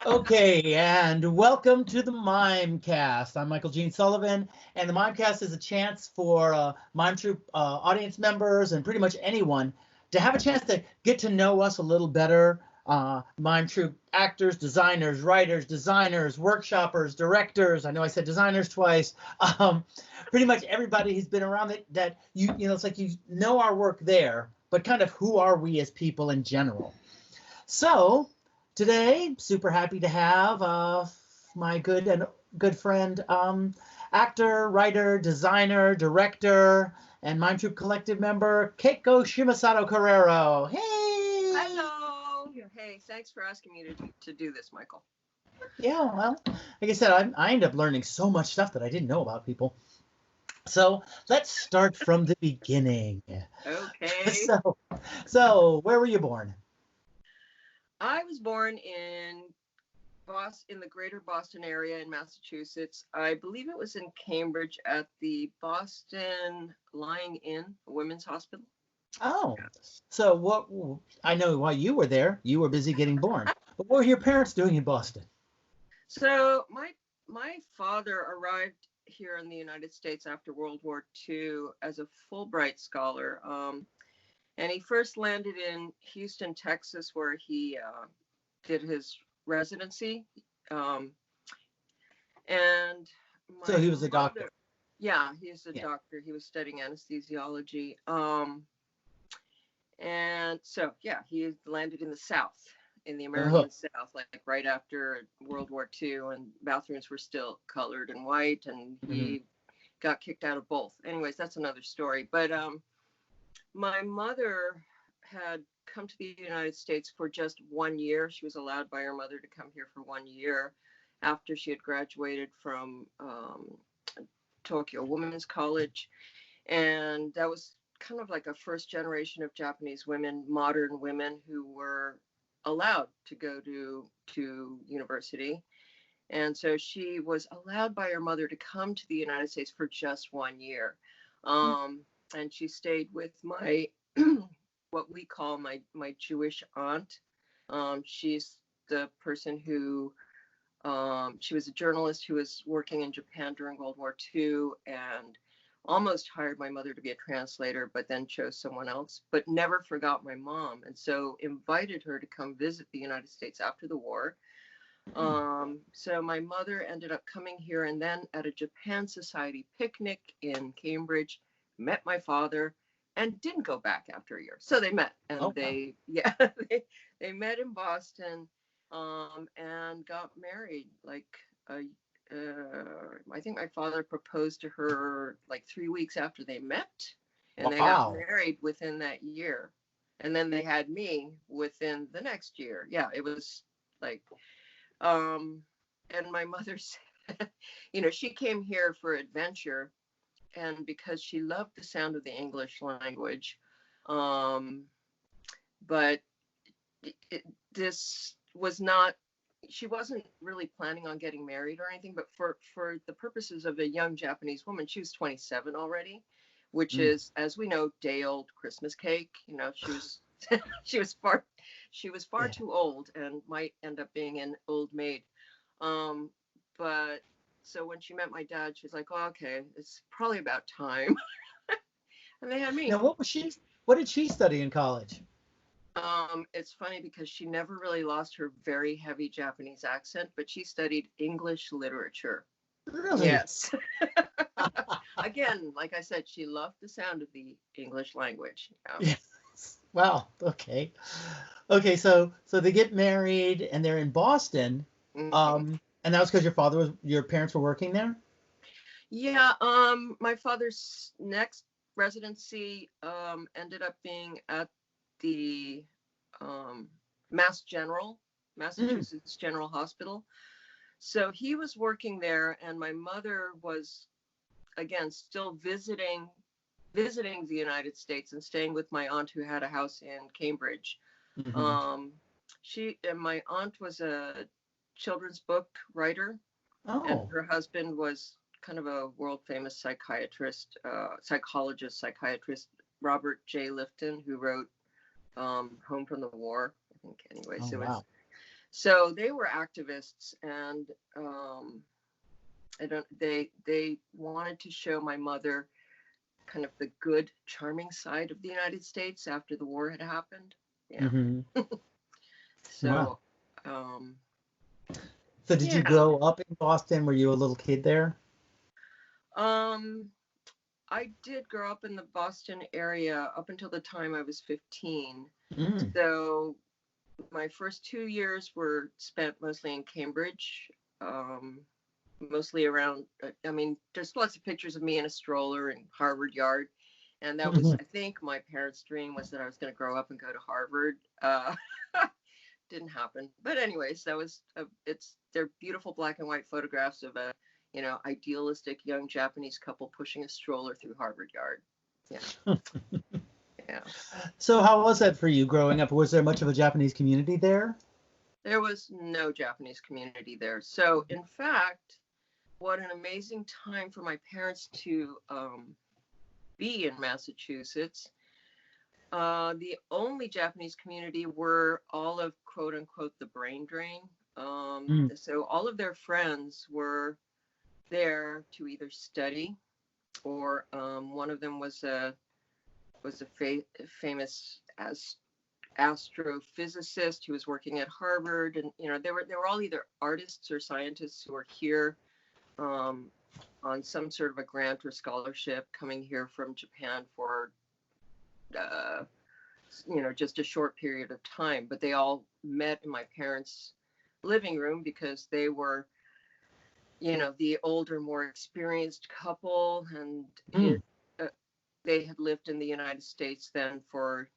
Okay, and welcome to the MimeCast. I'm Michael Gene Sullivan, and the MimeCast is a chance for Mime Troupe audience members and pretty much anyone to have a chance to get to know us a little better. Mime Troupe actors, designers, writers, workshoppers, directors. I know I said designers twice. Um, Pretty much everybody who's been around that it's like you know our work there, but kind of who are we as people in general. So today, super happy to have my good friend, actor, writer, designer, director, and Mime Troupe Collective member, Keiko Shimosato Carreiro. Hey! Hello. Hey, thanks for asking me to do this, Michael. Yeah, well, like I said, I end up learning so much stuff that I didn't know about people. So let's start from the beginning. Okay. So where were you born? I was born in the greater Boston area in Massachusetts. I believe it was in Cambridge at the Boston Lying In Women's Hospital. Oh, so what? I know why you were there. You were busy getting born. But what were your parents doing in Boston? So my father arrived here in the United States after World War II as a Fulbright scholar. And he first landed in Houston, Texas, where he did his residency. And So he was a doctor. Yeah, he's a doctor. He was studying anesthesiology. And so, yeah, he landed in the South, in the American South, like right after World War II, and bathrooms were still colored and white, and he got kicked out of both. Anyways, that's another story. But my mother had come to the United States for just 1 year. She was allowed by her mother to come here for 1 year after she had graduated from Tokyo Women's College. And that was kind of like a first generation of Japanese women, modern women, who were allowed to go to university. And so she was allowed by her mother to come to the United States for just 1 year. And she stayed with my, what we call my Jewish aunt. She's the person who, she was a journalist who was working in Japan during World War II and almost hired my mother to be a translator, but then chose someone else, but never forgot my mom. And so invited her to come visit the United States after the war. So my mother ended up coming here, and then at a Japan Society picnic in Cambridge, met my father and didn't go back after a year. So they met, and they met in Boston, and got married. Like I think my father proposed to her like 3 weeks after they met, and they got married within that year. And then they had me within the next year. Yeah, it was like, and my mother said, she came here for adventure, and because she loved the sound of the English language. But this was not, she wasn't really planning on getting married or anything, but for the purposes of a young Japanese woman, she was 27 already, which is, as we know, day old Christmas cake. She was she was far too old and might end up being an old maid. But so when she met my dad, she's like, oh, okay, it's probably about time. And they had me. Now, what did she study in college? It's funny because she never really lost her very heavy Japanese accent, but she studied English literature. Really? Yes. Again, like I said, she loved the sound of the English language. Yes. Wow. Okay. So they get married and they're in Boston. And that was because your parents were working there? Yeah. My father's next residency ended up being at the Massachusetts General Hospital. So he was working there, and my mother was, again, still visiting the United States and staying with my aunt who had a house in Cambridge. My aunt was a children's book writer, and her husband was kind of a world famous psychiatrist, Robert J. Lifton, who wrote Home from the War, I think. Anyway, So they were activists, and they wanted to show my mother kind of the good, charming side of the United States after the war had happened. Yeah. Mm-hmm. Wow. So, um, So did you yeah. grow up in Boston? Were you a little kid there? I did grow up in the Boston area up until the time I was 15. Mm. So my first 2 years were spent mostly in Cambridge, mostly around, I mean, there's lots of pictures of me in a stroller in Harvard Yard. And that was, I think, my parents' dream was that I was going to grow up and go to Harvard. Didn't happen. But anyways, they're beautiful black and white photographs of a, idealistic young Japanese couple pushing a stroller through Harvard Yard. Yeah. Yeah. So how was that for you growing up? Was there much of a Japanese community there? There was no Japanese community there. So in fact, what an amazing time for my parents to be in Massachusetts. The only Japanese community were all of, quote unquote, the brain drain. So all of their friends were there to either study, or one of them was a famous astrophysicist who was working at Harvard, and they were all either artists or scientists who were here on some sort of a grant or scholarship, coming here from Japan for just a short period of time. But they all met in my parents' living room because they were the older, more experienced couple, and they had lived in the United States then for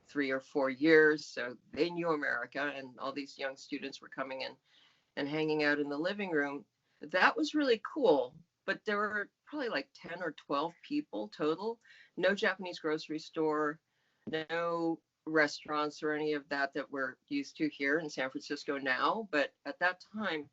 3 or 4 years, so they knew America, and all these young students were coming in and hanging out in the living room. That was really cool, but there were probably like 10 or 12 people total. No Japanese grocery store, no restaurants or any of that we're used to here in San Francisco now. But at that time,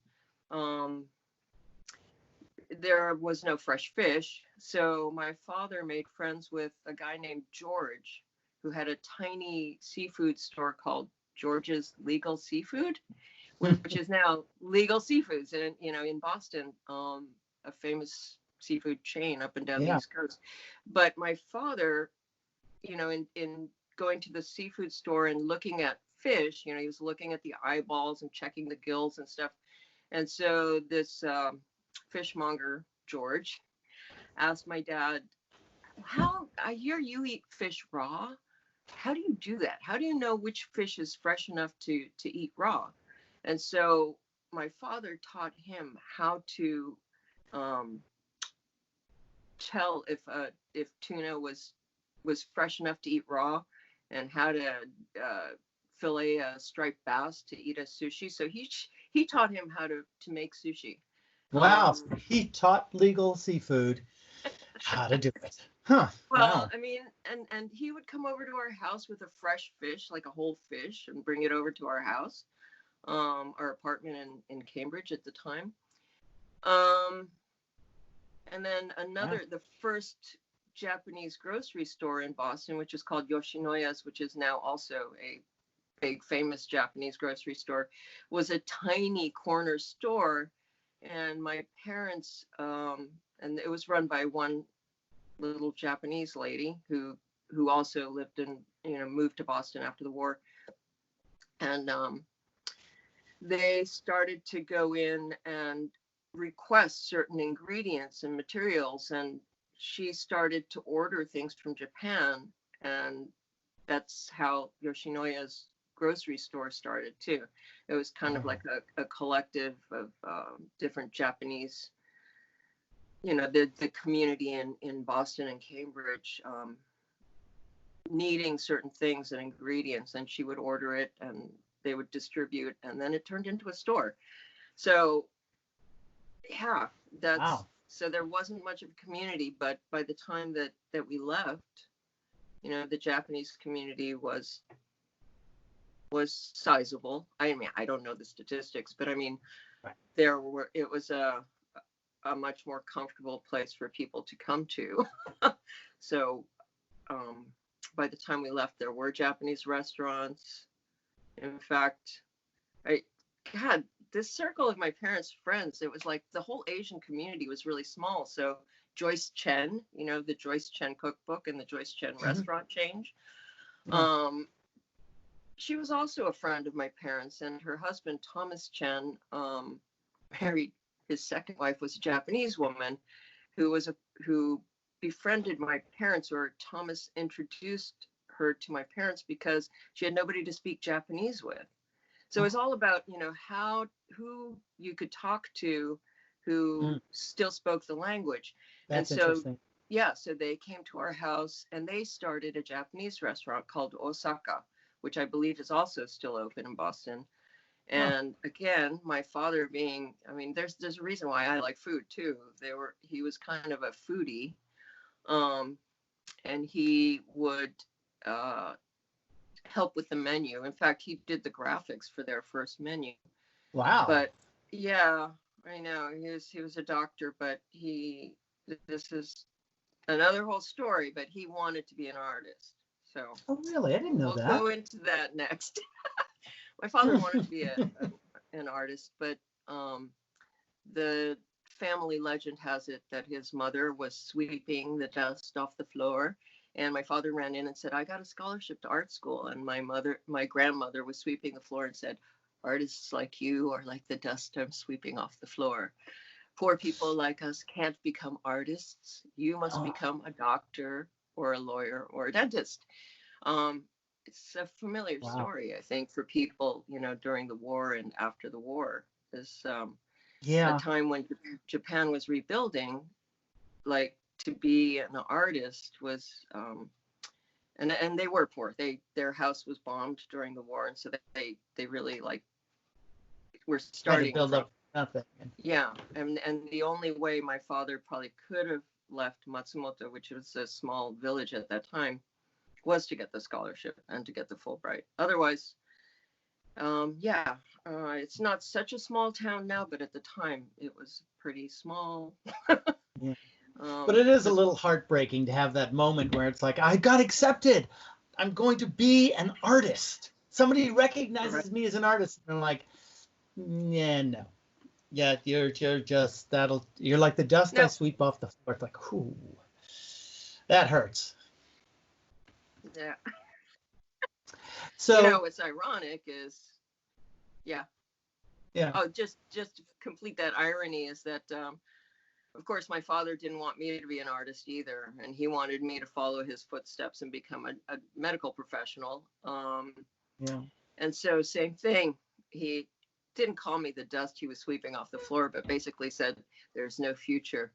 there was no fresh fish. So my father made friends with a guy named George, who had a tiny seafood store called George's Legal Seafood, which is now Legal Seafoods, and in Boston, a famous seafood chain up and down the East Coast. But my father, in going to the seafood store and looking at fish, he was looking at the eyeballs and checking the gills and stuff. And so this fishmonger, George, asked my dad, "How, I hear you eat fish raw. How do you do that? How do you know which fish is fresh enough to eat raw?" And so my father taught him how to tell if tuna was fresh enough to eat raw, and how to fillet a striped bass to eat as sushi. So he taught him how to make sushi. Wow. He taught Legal Seafood how to do it. Huh. Well, wow. I mean, and he would come over to our house with a fresh fish, like a whole fish, and bring it over to our house, our apartment in Cambridge at the time. And then the first Japanese grocery store in Boston, which is called Yoshinoya's, which is now also a big famous Japanese grocery store, was a tiny corner store. And my parents, and it was run by one little Japanese lady who also lived in, moved to Boston after the war. And they started to go in and request certain ingredients and materials, and she started to order things from Japan, and that's how Yoshinoya's grocery store started too. It was kind of like a collective of different Japanese, the community in Boston and Cambridge needing certain things and ingredients, and she would order it and they would distribute, and then it turned into a store. So yeah, so there wasn't much of a community, but by the time that we left, the Japanese community was sizable. I mean, I don't know the statistics, but I mean, it was a much more comfortable place for people to come to. So by the time we left, there were Japanese restaurants. In fact, I, God, this circle of my parents' friends, it was like the whole Asian community was really small. So Joyce Chen, you know, the Joyce Chen cookbook and the Joyce Chen restaurant chain. Yeah. She was also a friend of my parents, and her husband, Thomas Chen, married, his second wife was a Japanese woman who befriended my parents, or Thomas introduced her to my parents because she had nobody to speak Japanese with. So it was all about, you know, who you could talk to who still spoke the language. That's and so interesting. yeah, so they came to our house and they started a Japanese restaurant called Osaka, which I believe is also still open in Boston. And again, my father being, I mean, there's a reason why I like food too. He was kind of a foodie, and he would help with the menu. In fact, he did the graphics for their first menu. Wow. But yeah, I know he was a doctor, but this is another whole story. But he wanted to be an artist. So oh, really? I didn't know that. We'll go into that next. My father wanted to be an artist, but the family legend has it that his mother was sweeping the dust off the floor, and my father ran in and said, "I got a scholarship to art school." And my grandmother was sweeping the floor and said, "Artists like you are like the dust I'm sweeping off the floor. Poor people like us can't become artists. You must become a doctor or a lawyer or a dentist." It's a familiar story, I think, for people, you know, during the war and after the war. Is a time when Japan was rebuilding, like, to be an artist was, and they were poor. Their house was bombed during the war, and so they really, like, were starting to build up nothing. Yeah, and the only way my father probably could have left Matsumoto, which was a small village at that time, was to get the scholarship and to get the Fulbright. Otherwise, it's not such a small town now, but at the time it was pretty small. Yeah. But it is a little heartbreaking to have that moment where it's like, I got accepted. I'm going to be an artist. Somebody recognizes me as an artist. And I'm like, yeah, no. Yeah, you're like the dust I sweep off the floor. It's like, ooh, that hurts. Yeah. So, you know, what's ironic is, yeah. Oh, just to complete that irony is that, of course, my father didn't want me to be an artist either, and he wanted me to follow his footsteps and become a medical professional. And so, same thing. He didn't call me the dust he was sweeping off the floor, but basically said, "There's no future."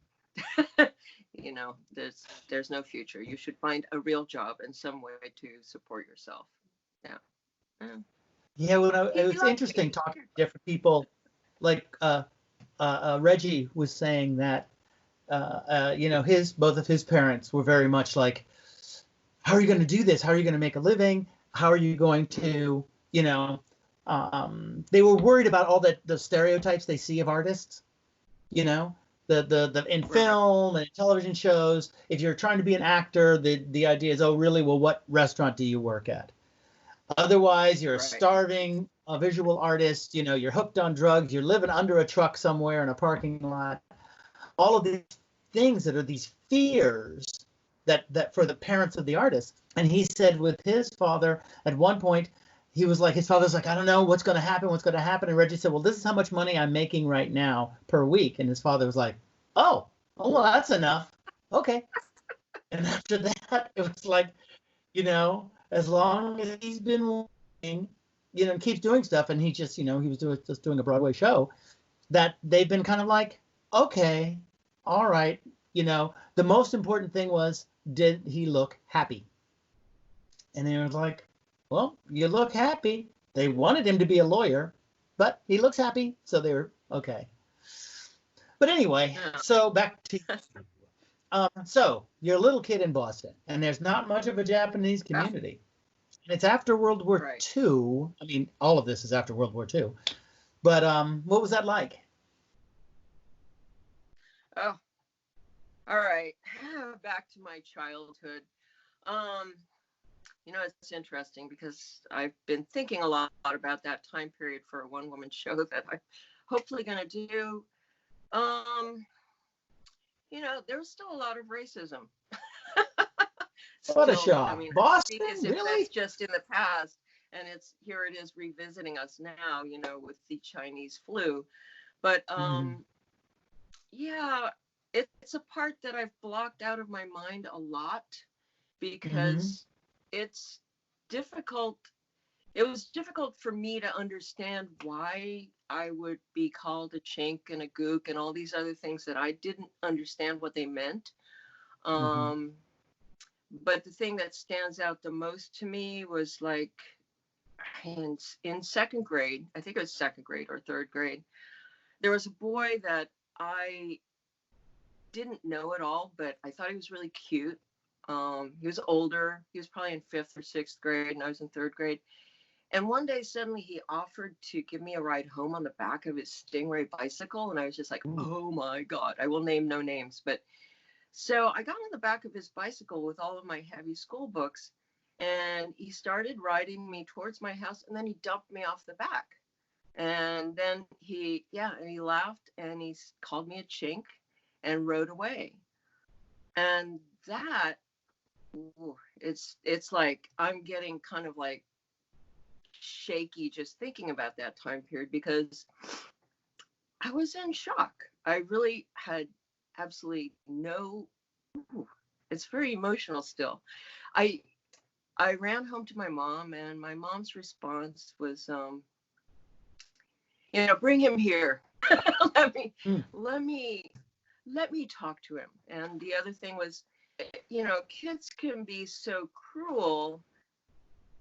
You know, there's no future. You should find a real job in some way to support yourself. Yeah, it was interesting talking to different people. Like Reggie was saying that you know, both of his parents were very much like, how are you going to do this? How are you going to make a living? How are you going to, you know, they were worried about all the stereotypes they see of artists, you know, the in film and television shows. If you're trying to be an actor, the idea is, oh, really? Well, what restaurant do you work at? Otherwise, you're a starving visual artist. You know, you're hooked on drugs. You're living under a truck somewhere in a parking lot. All of these things that are these fears that for the parents of the artist. And he said with his father, at one point, his father's like, I don't know what's going to happen. And Reggie said, well, this is how much money I'm making right now per week. And his father was like, oh, well, that's enough. Okay. And after that, it was like, you know, as long as he's been working, you know, and keeps doing stuff, and he just, you know, he was just doing a Broadway show, that they've been kind of like, okay, all right, you know, the most important thing was, did he look happy? And they were like, well, you look happy. They wanted him to be a lawyer, but he looks happy, so they were okay. But anyway, so back to so you're a little kid in Boston, and there's not much of a Japanese community. And it's after World War II. I mean, all of this is after World War II. But what was that like? Oh, all right. Back to my childhood. it's interesting because I've been thinking a lot about that time period for a one-woman show that I'm hopefully going to do. There's still a lot of racism. What a shock. I mean, Boston, I speak as if really? that's just in the past, and here it is revisiting us now, with the Chinese flu. But yeah, it's a part that I've blocked out of my mind a lot because it's difficult. It was difficult for me to understand why I would be called a chink and a gook and all these other things that I didn't understand what they meant. But the thing that stands out the most to me was like in second grade, I think it was second grade or third grade, there was a boy that I didn't know at all, but I thought he was really cute. He was older. He was probably in fifth or sixth grade, and I was in third grade. And one day, suddenly, he offered to give me a ride home on the back of his Stingray bicycle. And I was just like, oh, my God. I will name no names. But so I got on the back of his bicycle with all of my heavy school books. And he started riding me towards my house. And then he dumped me off the back. And then he laughed and he called me a chink and rode away. And that, it's like I'm getting kind of like shaky just thinking about that time period because I was in shock. I really had absolutely it's very emotional still. I ran home to my mom and my mom's response was, bring him here. let me talk to him. And the other thing was, kids can be so cruel,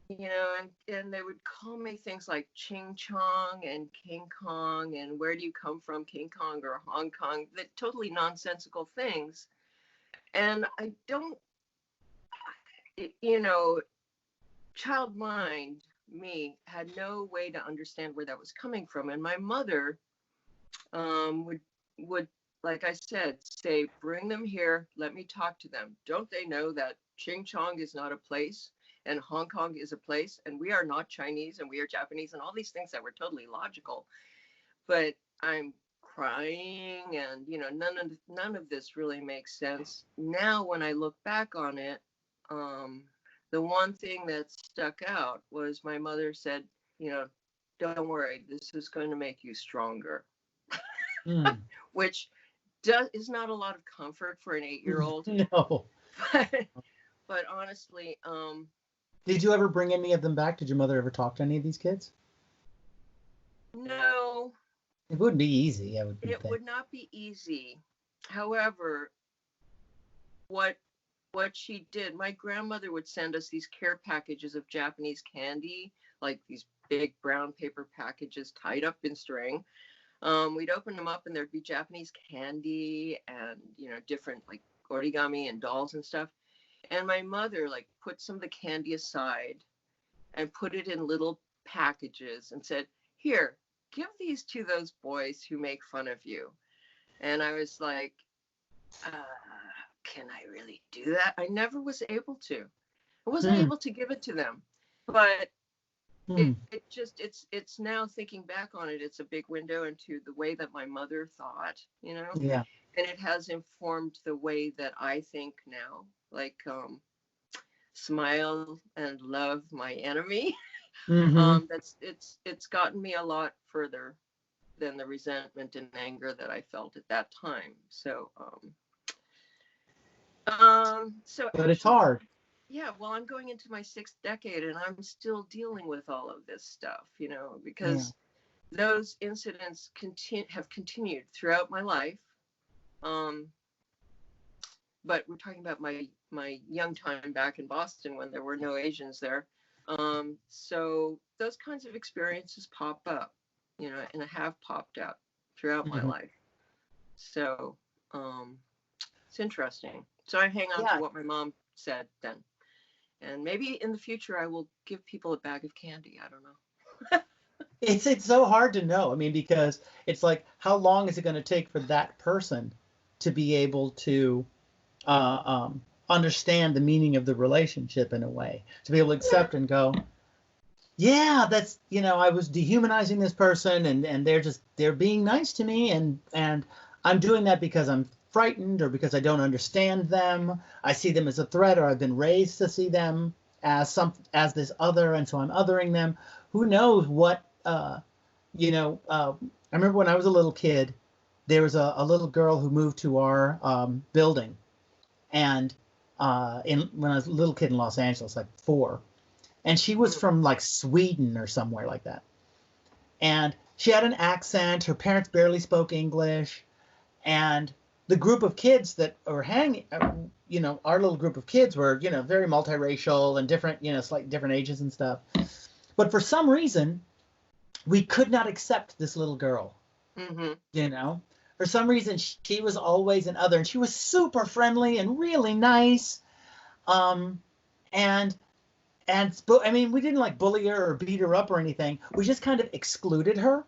and they would call me things like Ching Chong and King Kong and where do you come from, King Kong or Hong Kong, the totally nonsensical things. And I don't, child mind, me, had no way to understand where that was coming from. And my mother would, like I said, say, bring them here, let me talk to them. Don't they know that Ching Chong is not a place and Hong Kong is a place and we are not Chinese and we are Japanese and all these things that were totally logical. But I'm crying and, none of this really makes sense. Now, when I look back on it, the one thing that stuck out was my mother said, don't worry, this is going to make you stronger, which is not a lot of comfort for an 8-year-old. No. But honestly, did you ever bring any of them back? Did your mother ever talk to any of these kids? No. It wouldn't be easy, It would not be easy. However, what she did, my grandmother would send us these care packages of Japanese candy, like these big brown paper packages tied up in string. We'd open them up and there'd be Japanese candy and, different like origami and dolls and stuff. And my mother like put some of the candy aside and put it in little packages and said, here, give these to those boys who make fun of you. And I was like, can I really do that? I never was able to. I wasn't able to give it to them. But it's now thinking back on it, it's a big window into the way that my mother thought, Yeah. And it has informed the way that I think now, like smile and love my enemy. It's gotten me a lot further than the resentment and anger that I felt at that time. So but it's hard. Yeah, well, I'm going into my 6th decade and I'm still dealing with all of this stuff, because those incidents have continued throughout my life. But we're talking about my young time back in Boston when there were no Asians there. So those kinds of experiences pop up, and have popped up throughout my life. So it's interesting. So I hang on to what my mom said then. And maybe in the future I will give people a bag of candy. I don't know. It's so hard to know. I mean, because it's like, how long is it going to take for that person to be able to understand the meaning of the relationship in a way, to be able to accept and go, yeah, that's, I was dehumanizing this person, and they're being nice to me, and I'm doing that because I'm frightened or because I don't understand them. I see them as a threat, or I've been raised to see them as this other, and so I'm othering them. Who knows what, I remember when I was a little kid, there was a little girl who moved to our building, and when I was a little kid in Los Angeles, like 4, and she was from like Sweden or somewhere like that. And she had an accent. Her parents barely spoke English. And the group of kids that were hanging, our little group of kids were, very multiracial and different, slightly different ages and stuff. But for some reason, we could not accept this little girl. For some reason, she was always an other. And she was super friendly and really nice. I mean, we didn't like bully her or beat her up or anything. We just kind of excluded her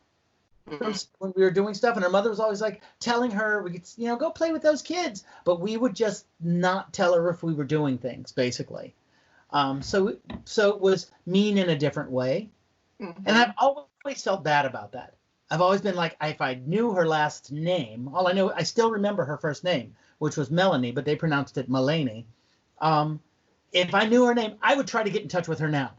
from when we were doing stuff. And her mother was always like telling her, we could, go play with those kids. But we would just not tell her if we were doing things, basically. So it was mean in a different way. And I've always felt bad about that. I've always been like, if I knew her last name, I still remember her first name, which was Melanie, but they pronounced it Mulaney. If I knew her name, I would try to get in touch with her now,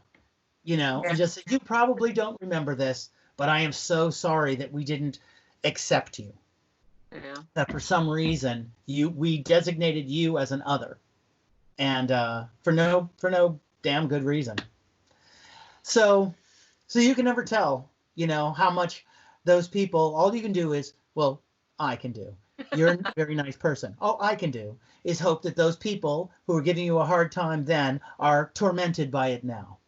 and just say, you probably don't remember this, but I am so sorry that we didn't accept you. Yeah. That for some reason we designated you as an other, and for no damn good reason. So you can never tell, how much those people. All you can do is, well, I can do. You're a very nice person. All I can do is hope that those people who are giving you a hard time then are tormented by it now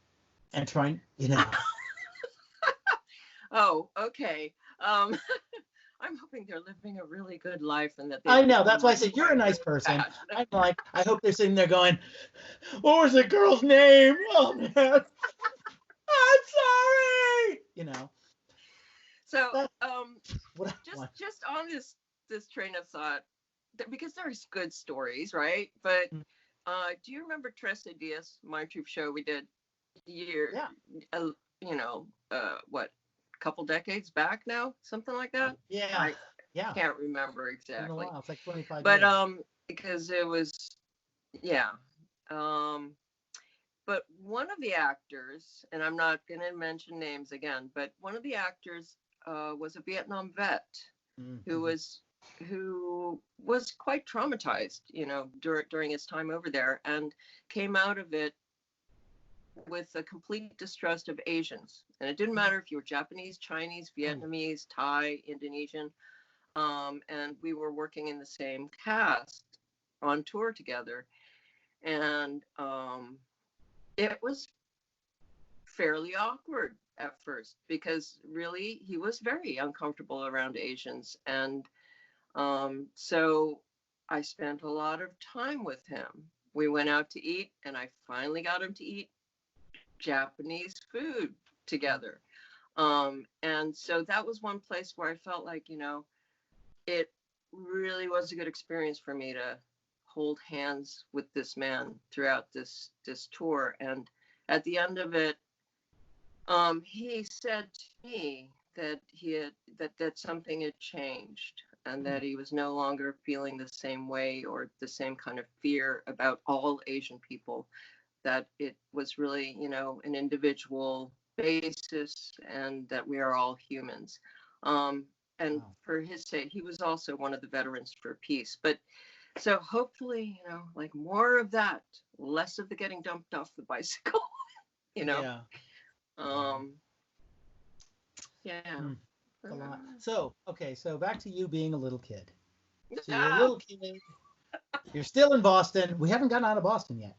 and trying, Oh, okay. I'm hoping they're living a really good life and that I know. That's why I said you're a nice person. I'm like, I hope they're sitting there going, what was the girl's name? Oh, man. I'm sorry. So, just on this train of thought, because there's good stories, right? But do you remember Tres Dias, Mime Troupe show we did what, a couple decades back now, something like that? Yeah. I can't remember exactly. It's like 25 but years. Because it was, but one of the actors, and I'm not going to mention names again, but one of the actors was a Vietnam vet who was quite traumatized, during his time over there, and came out of it with a complete distrust of Asians. And it didn't matter if you were Japanese, Chinese, Vietnamese, Thai, Indonesian. And we were working in the same cast on tour together. And it was fairly awkward at first, because really he was very uncomfortable around Asians. And so I spent a lot of time with him. We went out to eat, and I finally got him to eat Japanese food together. And so that was one place where I felt like, it really was a good experience for me to hold hands with this man throughout this tour. And at the end of it, he said to me that that something had changed, and that he was no longer feeling the same way or the same kind of fear about all Asian people, that it was really, an individual basis, and that we are all humans. And for his sake, he was also one of the veterans for peace. But so hopefully, like more of that, less of the getting dumped off the bicycle, Yeah. A lot. So back to you being a little kid. So you're a little kid. You're still in Boston. We haven't gotten out of Boston yet.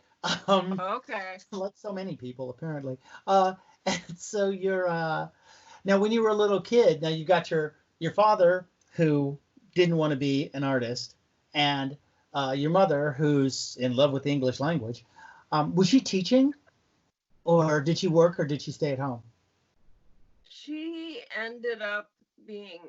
Okay. Like so many people, apparently. And so you're now when you were a little kid, now you got your father who didn't want to be an artist, and your mother who's in love with the English language. Was she teaching, or did she work, or did she stay at home? She ended up being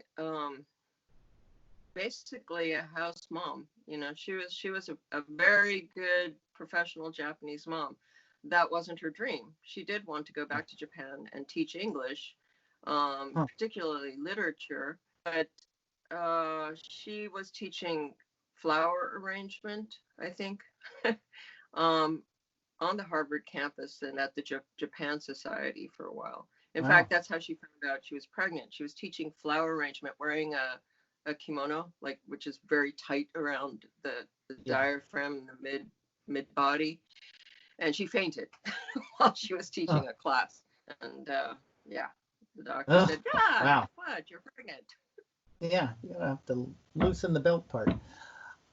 basically a house mom. She was a very good professional Japanese mom. That wasn't her dream. She did want to go back to Japan and teach English, particularly literature, but she was teaching flower arrangement, I think, on the Harvard campus and at the Japan Society for a while. In fact, that's how she found out she was pregnant. She was teaching flower arrangement, wearing a kimono, which is very tight around the diaphragm and the mid body, and she fainted while she was teaching a class. And the doctor said, what? You're pregnant. Yeah, you have to loosen the belt part.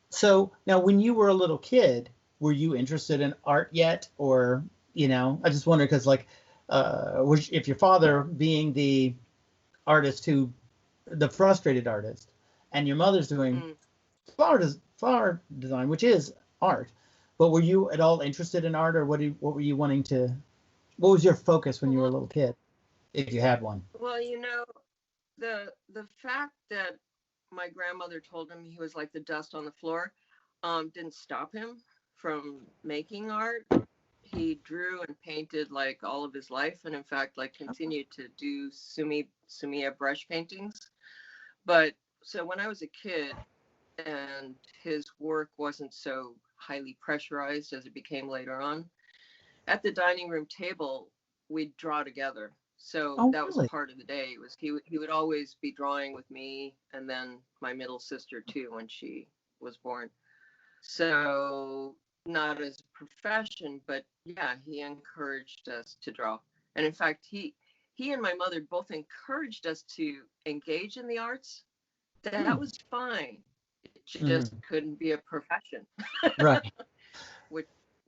So now, when you were a little kid, were you interested in art yet? Or, I just wonder, because if your father being the artist the frustrated artist, and your mother's doing flower design, which is art, but were you at all interested in art, or what were you wanting to, what was your focus when you were a little kid, if you had one? Well, the fact that my grandmother told him he was like the dust on the floor didn't stop him from making art. He drew and painted like all of his life, and in fact continued to do sumiya brush paintings. But so when I was a kid and his work wasn't so highly pressurized as it became later on, at the dining room table we'd draw together. So that was part of the day. It was he would always be drawing with me, and then my middle sister too when she was born. So not as a profession, but yeah, he encouraged us to draw. And in fact, he and my mother both encouraged us to engage in the arts. That was fine. It just couldn't be a profession. Right.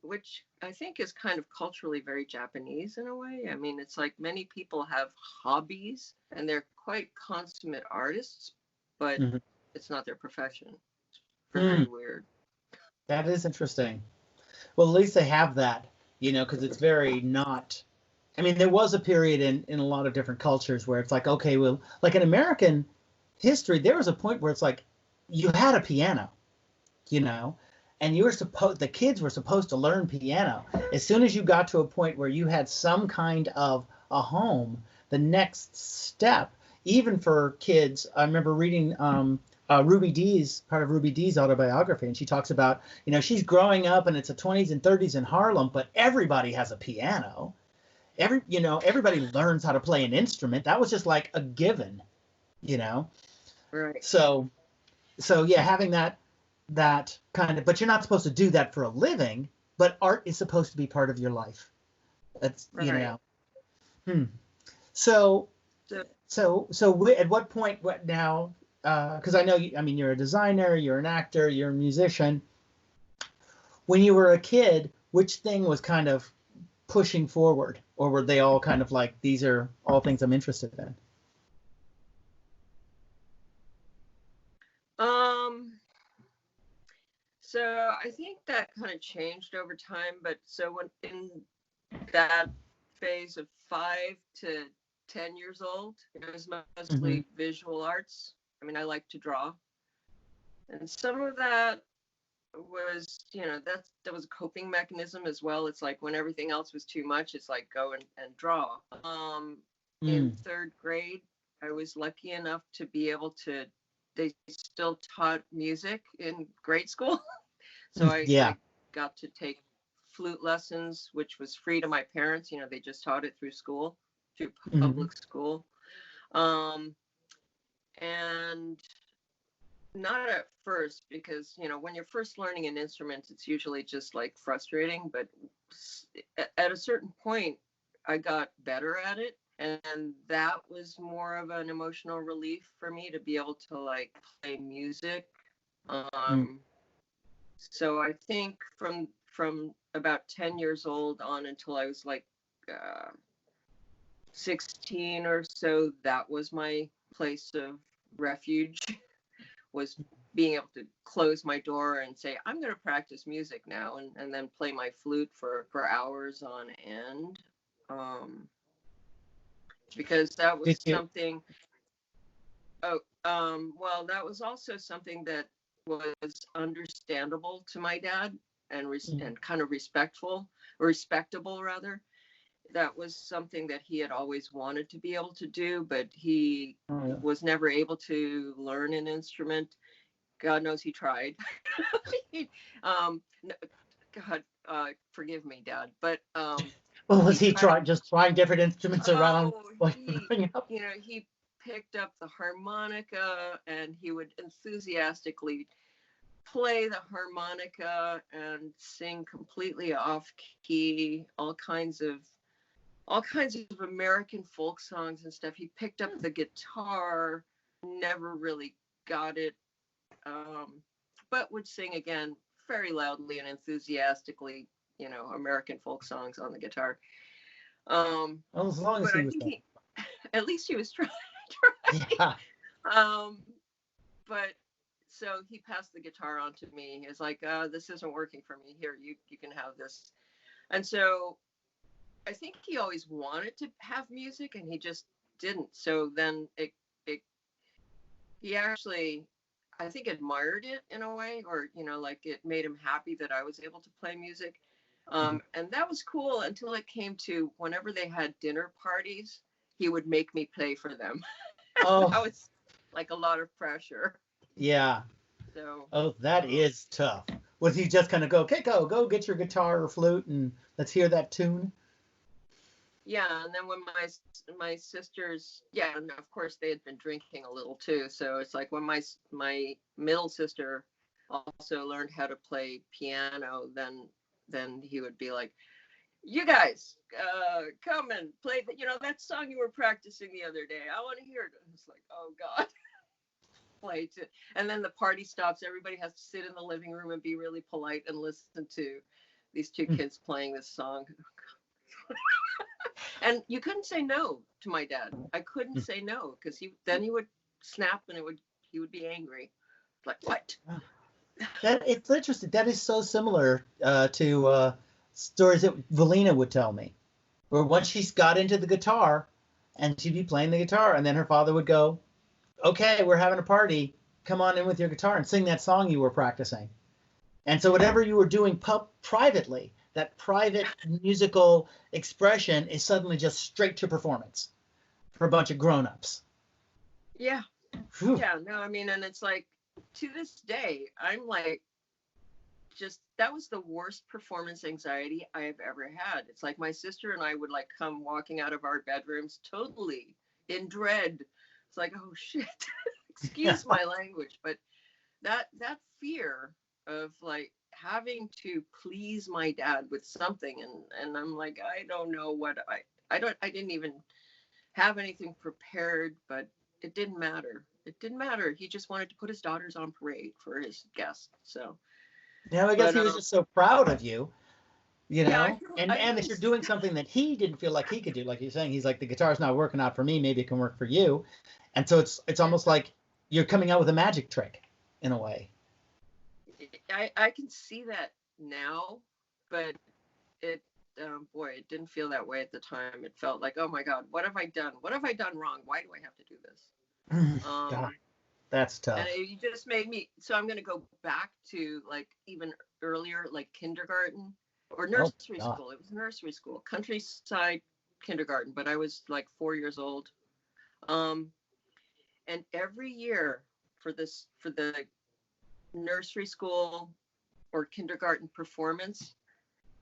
Which I think is kind of culturally very Japanese in a way. I mean, it's like many people have hobbies and they're quite consummate artists, but it's not their profession. It's very weird. That is interesting. Well, at least they have that, because it's very not. I mean, there was a period in a lot of different cultures where it's like, okay, well, like in American history, there was a point where it's like you had a piano, and the kids were supposed to learn piano. As soon as you got to a point where you had some kind of a home, the next step, even for kids, I remember reading Ruby Dee's autobiography, and she talks about, she's growing up and it's the 20s and 30s in Harlem, but everybody has a piano. Everybody learns how to play an instrument. That was just like a given, Right. So yeah, having that kind of, but you're not supposed to do that for a living, but art is supposed to be part of your life. That's, right. So at what point, now, because I know you're a designer, you're an actor, you're a musician. When you were a kid, which thing was kind of pushing forward, or were they all kind of like, these are all things I'm interested in? So I think that kind of changed over time, but so when in that phase of 5 to 10 years old, it was mostly visual arts. I mean, I like to draw, and some of that was, that was a coping mechanism as well. It's like when everything else was too much, it's like go and draw. In 3rd grade, I was lucky enough to be able to, they still taught music in grade school. So I got to take flute lessons, which was free to my parents. They just taught it through school, through public school. And not at first, because, when you're first learning an instrument, it's usually just like frustrating. But at a certain point, I got better at it. And that was more of an emotional relief for me to be able to like play music. So I think from about 10 years old on until I was like 16 or so, that was my place of refuge, was being able to close my door and say, I'm going to practice music now, and then play my flute for hours on end. Because that was something. Well, that was also something that was understandable to my dad and and kind of respectable rather. That was something that he had always wanted to be able to do, but he was never able to learn an instrument. God knows he tried. God, forgive me, Dad, but well, was he just trying different instruments around? He picked up the harmonica and he would enthusiastically play the harmonica and sing completely off key, all kinds of American folk songs and stuff. He picked up the guitar, never really got it, but would sing again very loudly and enthusiastically, American folk songs on the guitar. Well, as long as he was at least he was trying. Yeah. But so he passed the guitar on to me. He was like, this isn't working for me. Here, you can have this. And so I think he always wanted to have music and he just didn't. So then he actually, I think, admired it in a way, or, like it made him happy that I was able to play music. And that was cool until it came to whenever they had dinner parties, he would make me play for them. Oh, that was like a lot of pressure. Yeah. So. That is tough. Was he just kind of go, Keiko, go get your guitar or flute and let's hear that tune? Yeah, and then when my sisters, and of course they had been drinking a little too. So it's like when my middle sister also learned how to play piano, then he would be like, you guys, come and play that song you were practicing the other day. I want to hear it. It's like, oh God. Play it. And then the party stops. Everybody has to sit in the living room and be really polite and listen to these two kids playing this song. And you couldn't say no to my dad. I couldn't say no because he would snap and he would be angry. Like, what? It's interesting. That is so similar to stories that Valina would tell me, where once she's got into the guitar and she'd be playing the guitar and then her father would go, okay, we're having a party. Come on in with your guitar and sing that song you were practicing. And so whatever you were doing privately, that private musical expression is suddenly just straight to performance for a bunch of grown-ups. Yeah. Whew. Yeah, no, I mean, and it's like, to this day, I'm like, that was the worst performance anxiety I have ever had. It's like my sister and I would like come walking out of our bedrooms totally in dread. It's like, oh shit, excuse my language, but that fear of like having to please my dad with something, and I'm like, I don't know what I didn't even have anything prepared, but it didn't matter. It didn't matter. He just wanted to put his daughters on parade for his guests. So yeah, I guess he was just so proud of you, and that you're doing something that he didn't feel like he could do. Like you're saying, he's like, the guitar's not working out for me. Maybe it can work for you. And so it's almost like you're coming out with a magic trick in a way. I can see that now, but it didn't feel that way at the time. It felt like, oh my God, what have I done? What have I done wrong? Why do I have to do this? God, that's tough. And it just made me, so I'm going to go back to like even earlier, like kindergarten or nursery school. It was nursery school, countryside kindergarten, but I was like 4 years old. And every year for the nursery school or kindergarten performance,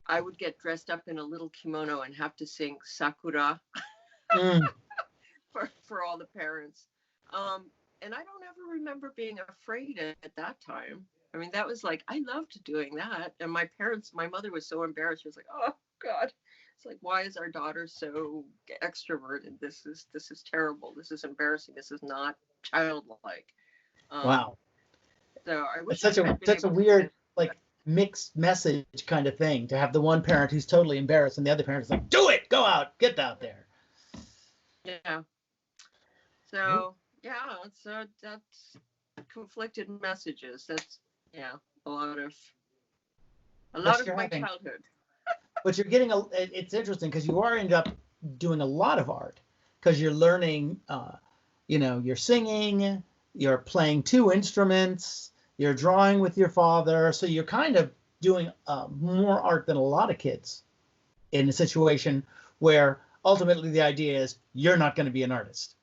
I would get dressed up in a little kimono and have to sing Sakura for all the parents. And I don't ever remember being afraid at that time. I mean, that was like, I loved doing that. And my mother was so embarrassed. She was like, oh God. It's like, why is our daughter so extroverted? This is terrible. This is embarrassing. This is not childlike. Wow. So I wish it's such a weird, like, mixed message kind of thing to have the one parent who's totally embarrassed and the other parent is like, do it, go out, get out there. Yeah. So so that's conflicted messages. That's a lot of my childhood. But you're getting it's interesting because you are ended up doing a lot of art because you're learning you're singing, you're playing two instruments, you're drawing with your father. So you're kind of doing more art than a lot of kids in a situation where ultimately the idea is you're not going to be an artist.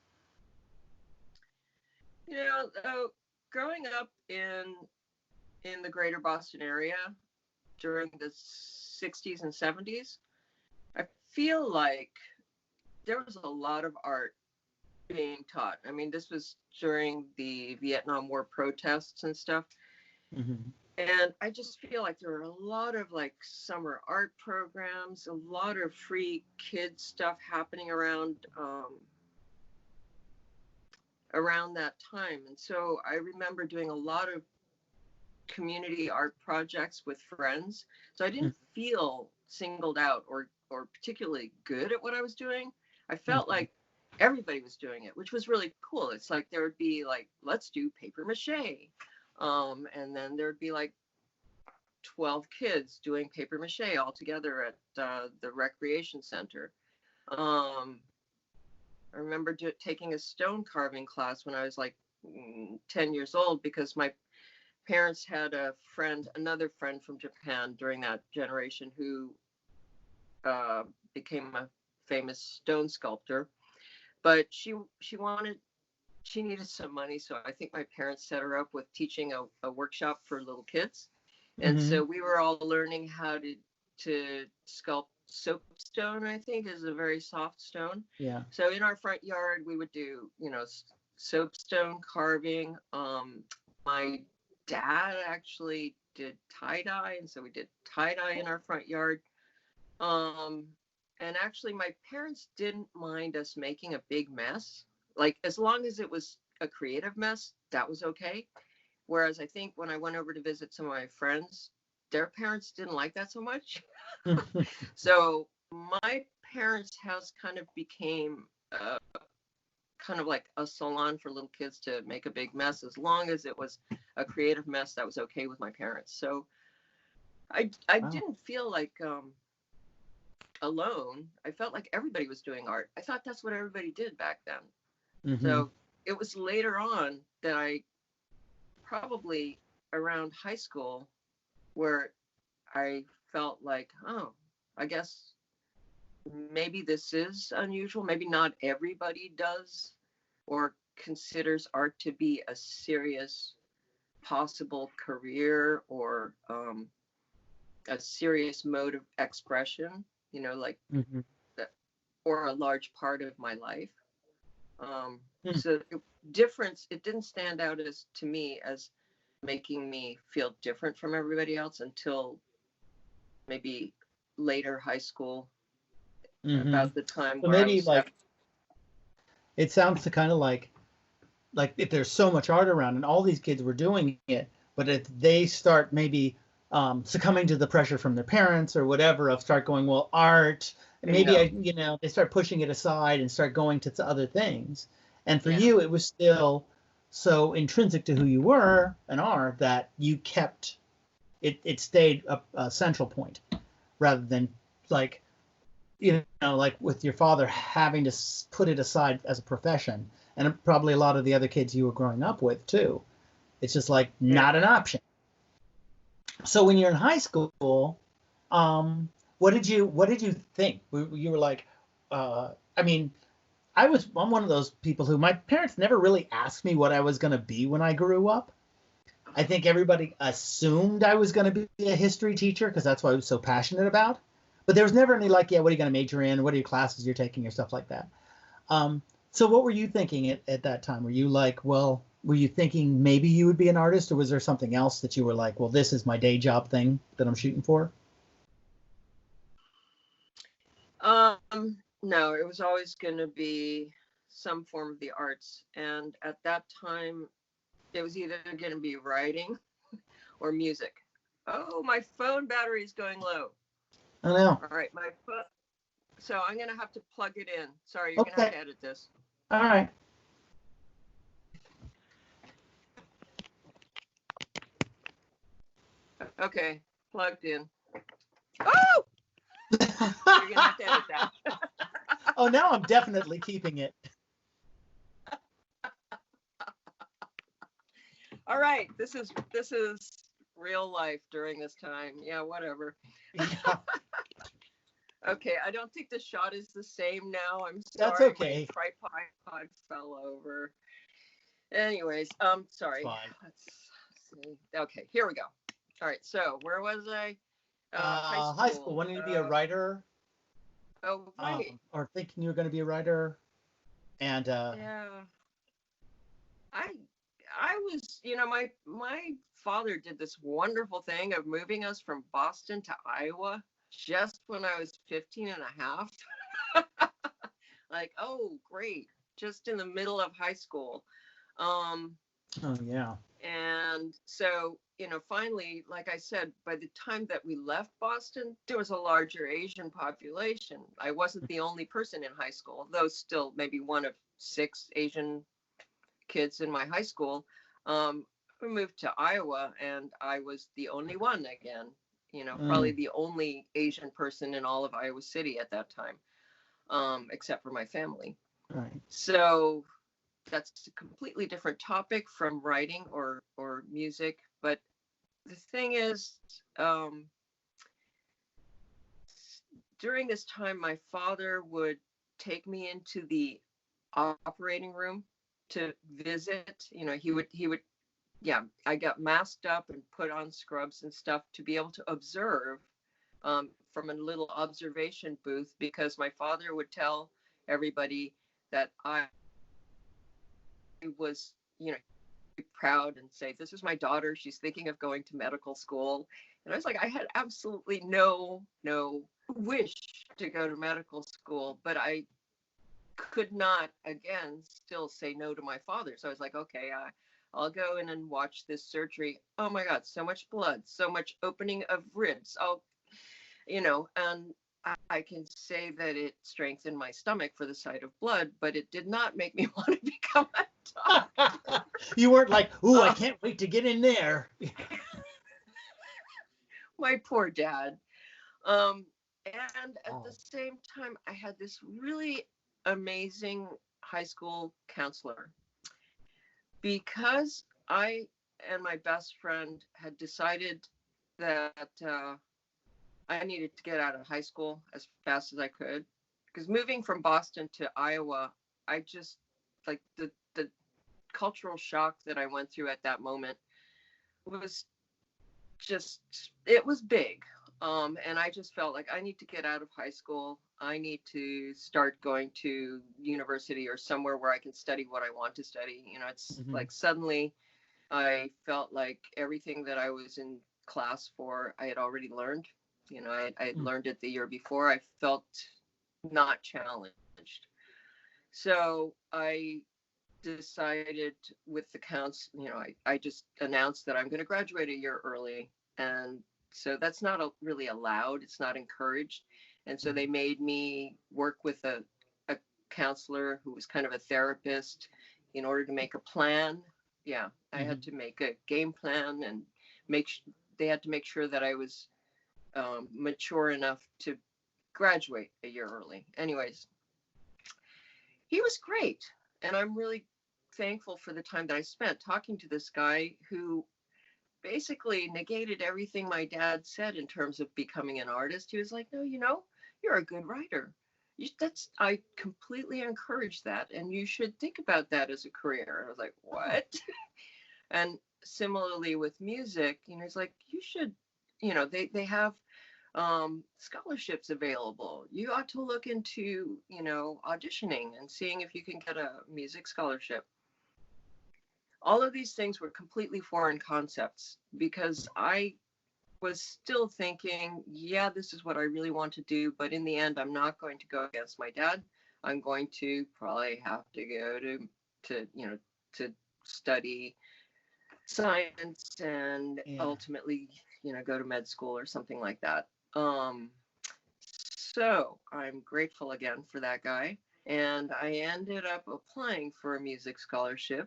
Growing up in the greater Boston area during the 60s and 70s, I feel like there was a lot of art being taught. I mean, this was during the Vietnam War protests and stuff. Mm-hmm. And I just feel like there were a lot of like summer art programs, a lot of free kid stuff happening around that time. And so I remember doing a lot of community art projects with friends. So I didn't feel singled out or particularly good at what I was doing. I felt like everybody was doing it, which was really cool. It's like there would be like, let's do paper mache. And then there'd be like 12 kids doing paper mache all together at the recreation center. I remember taking a stone carving class when I was like 10 years old because my parents had another friend from Japan during that generation who became a famous stone sculptor. But she needed some money, so I think my parents set her up with teaching a workshop for little kids. And so we were all learning how to sculpt soapstone, I think, is a very soft stone. Yeah. So in our front yard, we would do, soapstone carving. My dad actually did tie-dye, and so we did tie-dye in our front yard. And actually, my parents didn't mind us making a big mess. Like, as long as it was a creative mess, that was okay. Whereas I think when I went over to visit some of my friends, their parents didn't like that so much. So my parents' house kind of became kind of like a salon for little kids to make a big mess. As long as it was a creative mess, that was okay with my parents. So I didn't feel like alone. I felt like everybody was doing art. I thought that's what everybody did back then. So it was later on that I probably around high school where I felt like, oh, I guess maybe this is unusual. Maybe not everybody does or considers art to be a serious possible career or a serious mode of expression, or a large part of my life. So it didn't stand out to me as making me feel different from everybody else until maybe later high school, about the time where maybe it sounds to kind of like if there's so much art around and all these kids were doing it, but if they start maybe succumbing to the pressure from their parents or whatever of start going, well, art, maybe they start pushing it aside and start going to other things. And for you, it was still so intrinsic to who you were and are that you kept it stayed a central point rather than like with your father having to put it aside as a profession, and probably a lot of the other kids you were growing up with too. It's just like not an option. So when you're in high school, what did you think? You were like, I'm one of those people who my parents never really asked me what I was going to be when I grew up. I think everybody assumed I was going to be a history teacher because that's what I was so passionate about. But there was never any like, what are you going to major in? What are your classes you're taking or stuff like that? So what were you thinking at that time? Were you like, well, were you thinking maybe you would be an artist, or was there something else that you were like, well, this is my day job thing that I'm shooting for? No, it was always going to be some form of the arts. And at that time, it was either going to be writing or music. Oh, my phone battery is going low. I know. All right, my phone. So I'm going to have to plug it in. Sorry, you're going to have to edit this. All right. Okay, plugged in. Oh! You're going to have to edit that. Oh, now I'm definitely keeping it. All right, this is real life during this time. Yeah, whatever. Yeah, Okay, I don't think the shot is the same now. I'm that's sorry, okay. my tripod fell over. Anyways, sorry. Fine. Let's see. Okay, here we go. All right, so where was I? High school. High school, wanting to be a writer, Oh, right. or thinking you were going to be a writer, and Yeah. I was, my father did this wonderful thing of moving us from Boston to Iowa just when I was 15 and a half. Like, oh, great. Just in the middle of high school. Um, oh yeah. and so, finally, like I said, by the time that we left Boston, there was a larger Asian population. I wasn't the only person in high school, though still maybe one of 6 Asian kids in my high school. We moved to Iowa, and I was the only one again, probably the only Asian person in all of Iowa City at that time, except for my family. Right. So that's a completely different topic from writing or music. But the thing is, during this time, my father would take me into the operating room to visit. He would, yeah, I got masked up and put on scrubs and stuff to be able to observe from a little observation booth, because my father would tell everybody that I was, proud and say, this is my daughter. She's thinking of going to medical school. And I was like, I had absolutely no wish to go to medical school, but I could not, again, still say no to my father. So I was like, okay, I'll go in and watch this surgery. Oh my God, so much blood, so much opening of ribs. And I can say that it strengthened my stomach for the sight of blood, but it did not make me want to become a doctor. You weren't like, ooh, I can't wait to get in there. My poor dad. And at the same time, I had this really amazing high school counselor, because I and my best friend had decided that I needed to get out of high school as fast as I could, because moving from Boston to Iowa, I just, like, the cultural shock that I went through at that moment was just, it was big. And I just felt like I need to get out of high school. I need to start going to university or somewhere where I can study what I want to study. It's like suddenly I felt like everything that I was in class for, I had already learned. I had learned it the year before. I felt not challenged. So I decided with the I just announced that I'm going to graduate a year early. And so that's not really allowed. It's not encouraged. And so they made me work with a counselor who was kind of a therapist in order to make a plan. Yeah, I had to make a game plan and they had to make sure that I was mature enough to graduate a year early. Anyways, he was great. And I'm really thankful for the time that I spent talking to this guy who basically negated everything my dad said in terms of becoming an artist. He was like, no, you're a good writer. I completely encourage that. And you should think about that as a career. I was like, what? And similarly with music, it's like, you should, they have scholarships available. You ought to look into, auditioning and seeing if you can get a music scholarship. All of these things were completely foreign concepts, because I was still thinking, yeah, this is what I really want to do. But in the end, I'm not going to go against my dad. I'm going to probably have to go to study science and ultimately, go to med school or something like that. So I'm grateful again for that guy. And I ended up applying for a music scholarship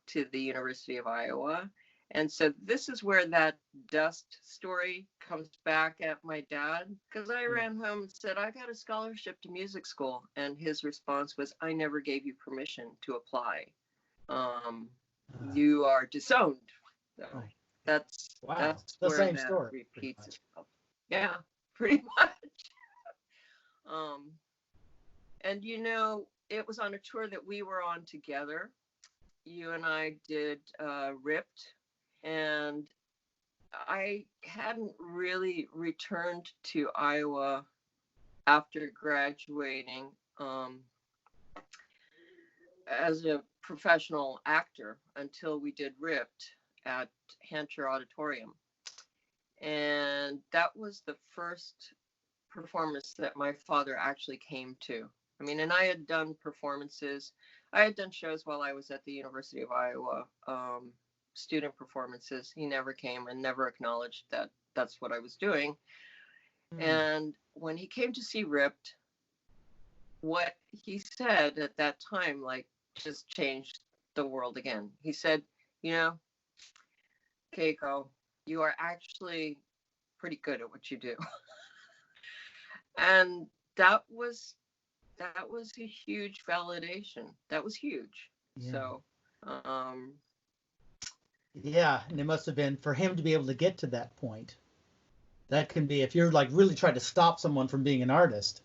to the University of Iowa. And so this is where that dust story comes back at my dad, because I ran home and said, I got a scholarship to music school. And his response was, I never gave you permission to apply. you are disowned. So Oh, that's wow. The where same that story. repeats itself. Yeah, pretty much. And it was on a tour that we were on together. You and I did Ripped, and I hadn't really returned to Iowa after graduating as a professional actor until we did Ripped at Hancher Auditorium. And that was the first performance that my father actually came to. I mean, and I had done performances. I had done shows while I was at the University of Iowa, student performances. He never came and never acknowledged that that's what I was doing. And when he came to see Ripped, what he said at that time, like, just changed the world again. He said, Keiko, you are actually pretty good at what you do. And that was a huge validation. That was huge. Yeah. So, yeah, and it must have been for him to be able to get to that point. That can be, if you're like really trying to stop someone from being an artist,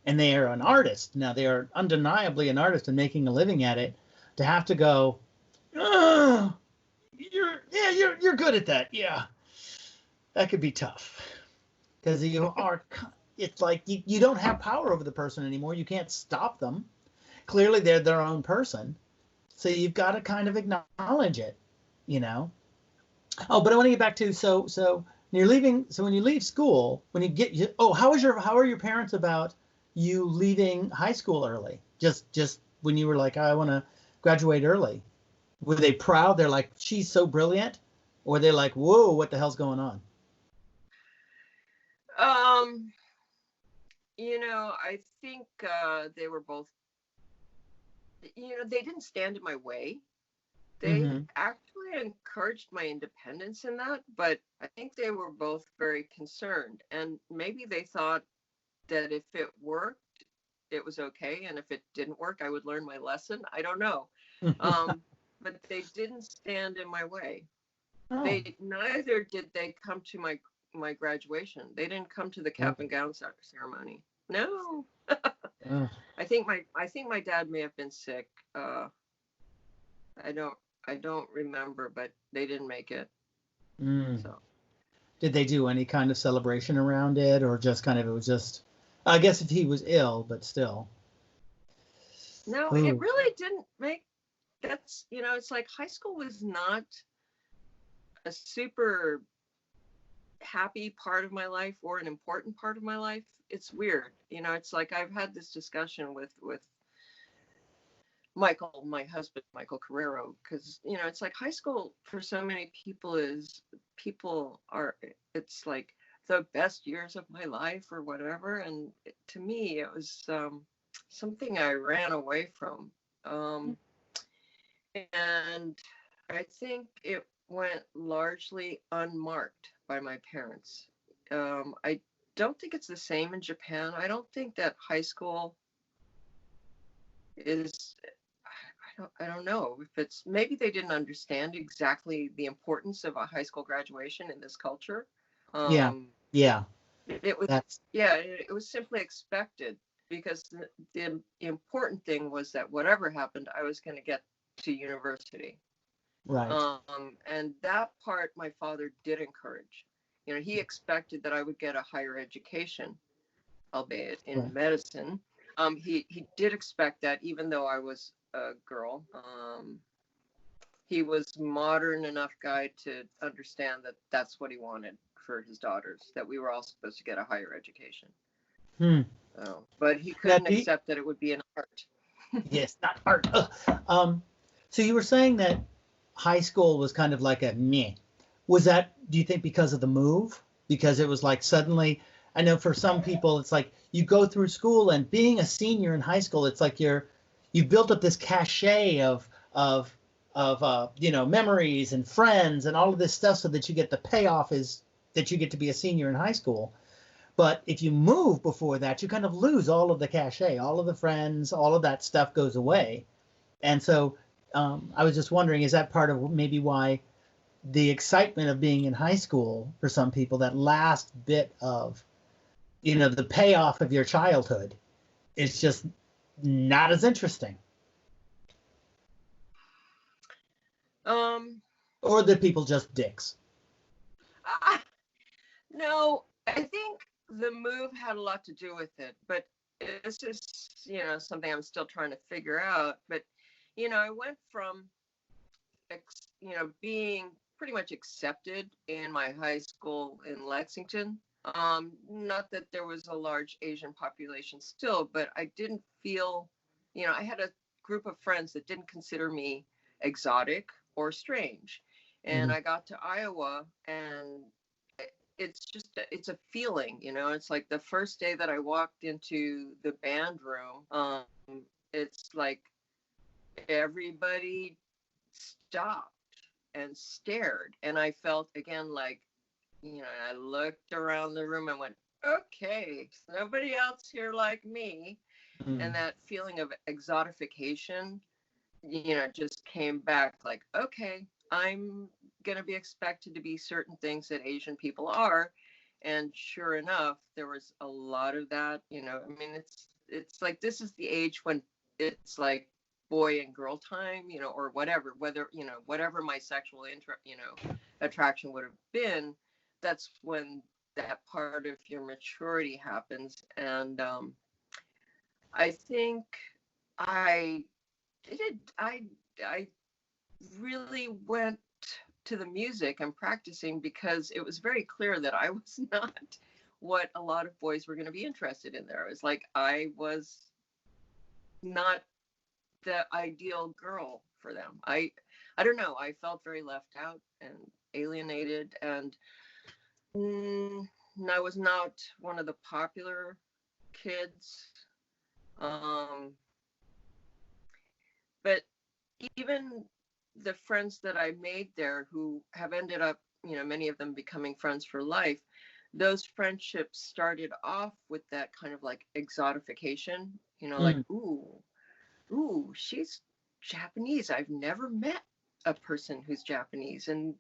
and they are an artist. Now they are undeniably an artist and making a living at it. To have to go, you're good at that. Yeah, that could be tough because you are. It's like you don't have power over the person anymore. You can't stop them. Clearly, they're their own person, so you've got to kind of acknowledge it. Oh, but I want to get back to so when you're leaving. So when you leave school, when you get how are your parents about you leaving high school early? Just when you were like, I want to graduate early. Were they proud? They're like, she's so brilliant, or they're like, whoa, what the hell's going on? I think they were both. They didn't stand in my way. They actually encouraged my independence in that, but I think they were both very concerned, and maybe they thought that if it worked, it was okay, and if it didn't work, I would learn my lesson. I don't know. But they didn't stand in my way. Oh. Neither did they come to my graduation. They didn't come to the cap and gown ceremony. No. I think my dad may have been sick. I don't remember, but they didn't make it. So. Did they do any kind of celebration around it, or just kind of, it was just, I guess if he was ill, but still. No, it really didn't make, it's like high school was not a super happy part of my life or an important part of my life. It's weird. It's like I've had this discussion with Michael, my husband, Michael Carreiro, because, it's like high school for so many people it's like the best years of my life or whatever. And to me, it was something I ran away from. And I think it went largely unmarked by my parents. I don't think it's the same in Japan. I don't think that high school is, I don't know if it's, maybe they didn't understand exactly the importance of a high school graduation in this culture. Yeah. It was simply expected, because the important thing was that whatever happened, I was going to get to university. Right. And that part my father did encourage. He expected that I would get a higher education, albeit in medicine. He did expect that, even though I was a girl. He was modern enough guy to understand that that's what he wanted for his daughters, that we were all supposed to get a higher education. But he couldn't accept that it would be an art. Yes, not art. So you were saying that high school was kind of like a meh. Was that, do you think, because of the move? Because it was like suddenly, I know for some people, it's like you go through school, and being a senior in high school, it's like you've built up this cachet of memories and friends and all of this stuff, so that you get the payoff is that you get to be a senior in high school. But if you move before that, you kind of lose all of the cachet, all of the friends, all of that stuff goes away. And so I was just wondering, is that part of maybe why the excitement of being in high school for some people, that last bit of, the payoff of your childhood, is just not as interesting? Or that people just dicks? No, I think the move had a lot to do with it, but it's just, something I'm still trying to figure out. But, I went from, being pretty much accepted in my high school in Lexington. Not that there was a large Asian population still, but I didn't feel, I had a group of friends that didn't consider me exotic or strange. And I got to Iowa, and it's a feeling, it's like the first day that I walked into the band room, it's like everybody stopped and stared. And I felt again, like, I looked around the room and went, okay, nobody else here like me. And that feeling of exotification, just came back, like, okay, I'm going to be expected to be certain things that Asian people are. And sure enough, there was a lot of that. I mean, it's like, this is the age when it's like boy and girl time, or whatever, whatever my sexual attraction would have been. That's when that part of your maturity happens. And I think I really went to the music and practicing because it was very clear that I was not what a lot of boys were going to be interested in there. It was like I was not the ideal girl for them. I don't know. I felt very left out and alienated, and I was not one of the popular kids. But even the friends that I made there, who have ended up, many of them becoming friends for life, those friendships started off with that kind of like exotification, like, ooh, she's Japanese. I've never met a person who's Japanese. And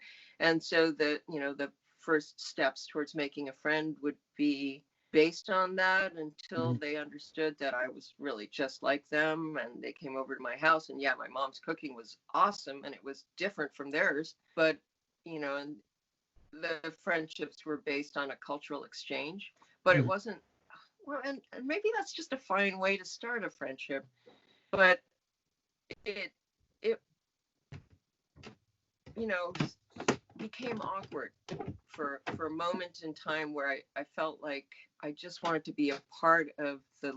so the first steps towards making a friend would be based on that, until they understood that I was really just like them, and they came over to my house. And yeah, my mom's cooking was awesome and it was different from theirs, but and the friendships were based on a cultural exchange. But it wasn't, well, and maybe that's just a fine way to start a friendship, but it became awkward for a moment in time where I felt like I just wanted to be a part of the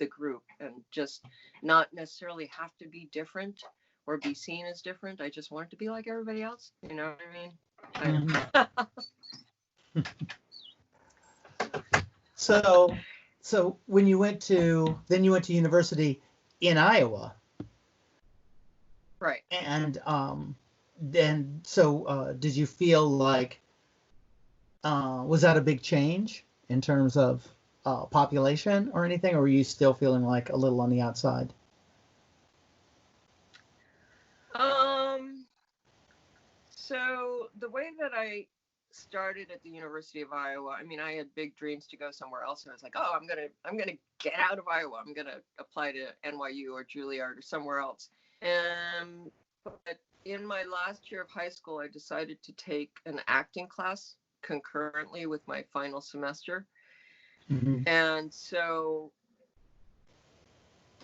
group and just not necessarily have to be different or be seen as different. I just wanted to be like everybody else. You know what I mean? So when you went to university in Iowa, right? And then did you feel like was that a big change in terms of population or anything, or were you still feeling like a little on the outside? So the way that I started at the University of Iowa, I mean, I had big dreams to go somewhere else, and I was like, oh, I'm gonna get out of Iowa. I'm gonna apply to NYU or Juilliard or somewhere else. But in my last year of high school, I decided to take an acting class concurrently with my final semester. And so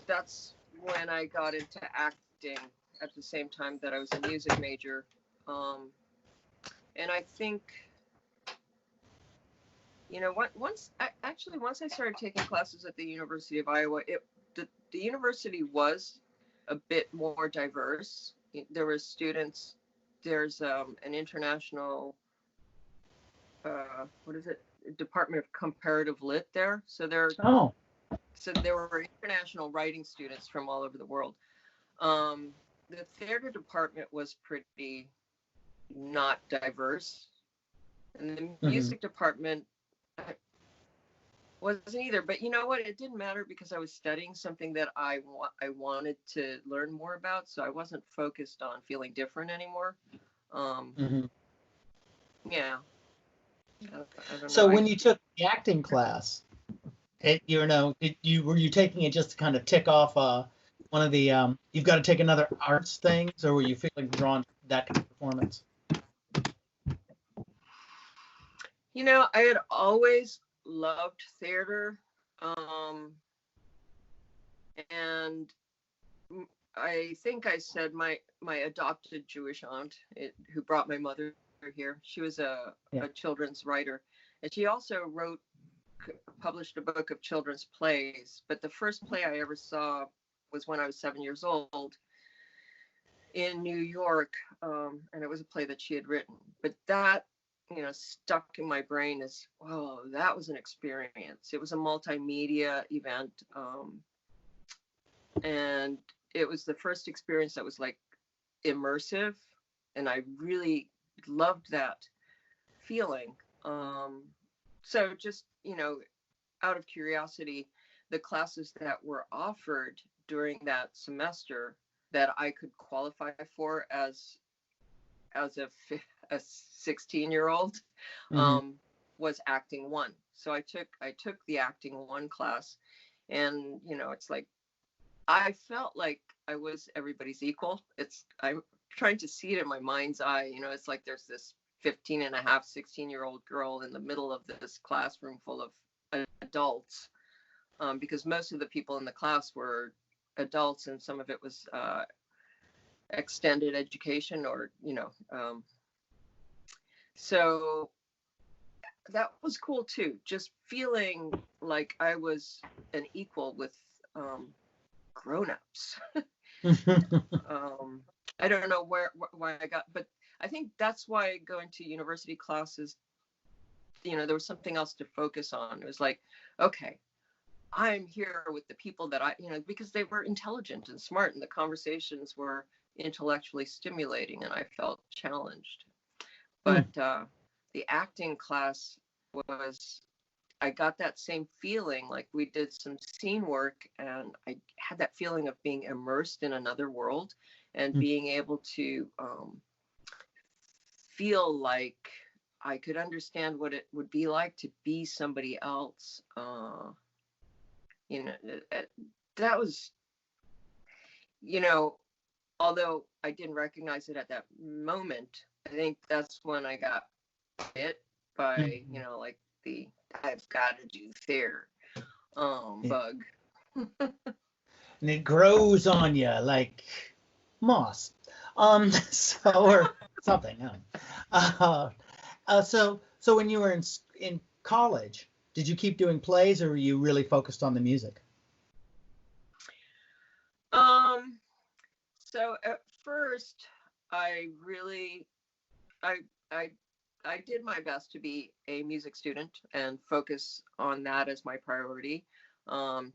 that's when I got into acting at the same time that I was a music major. And I think, once I started taking classes at the University of Iowa, the university was a bit more diverse. There were students. There's an international, Department of Comparative Lit there. So there were international writing students from all over the world. The theater department was pretty not diverse, and the music department, Wasn't either, but you know what? It didn't matter because I was studying something that I wanted to learn more about, so I wasn't focused on feeling different anymore. Um, Hmm. yeah, I don't know. So when you took the acting class, were you taking it just to kind of tick off one of the you've got to take another arts things, or were you feeling drawn to that kind of performance? I had always loved theater, um, and I think I said my adopted Jewish aunt, who brought my mother here. She was Yeah. a children's writer, and she also published a book of children's plays. But the first play I ever saw was when I was 7 years old in New York, and it was a play that she had written. But that, stuck in my brain as, whoa, that was an experience. It was a multimedia event, and it was the first experience that was like immersive, and I really loved that feeling. So just, out of curiosity, the classes that were offered during that semester that I could qualify for as a 16-year-old, Hmm. was acting one. So I took the acting one class, and it's like I felt like I was everybody's equal. I'm trying to see it in my mind's eye. It's like there's this 15 and a half, 16-year-old girl in the middle of this classroom full of adults, because most of the people in the class were adults, and some of it was extended education, or so that was cool too. Just feeling like I was an equal with grown-ups. I don't know why I got, but I think that's why going to university classes, there was something else to focus on. It was like, okay, I'm here with the people that because they were intelligent and smart, and the conversations were intellectually stimulating, and I felt challenged. But the acting class was, I got that same feeling, like we did some scene work, and I had that feeling of being immersed in another world, and being able to feel like I could understand what it would be like to be somebody else. That was, although I didn't recognize it at that moment, I think that's when I got hit by, like the I've got to do theater bug. And it grows on you like moss, so or something. So when you were in college, did you keep doing plays, or were you really focused on the music? So at first, I really, I, I, I did my best to be a music student and focus on that as my priority. Um,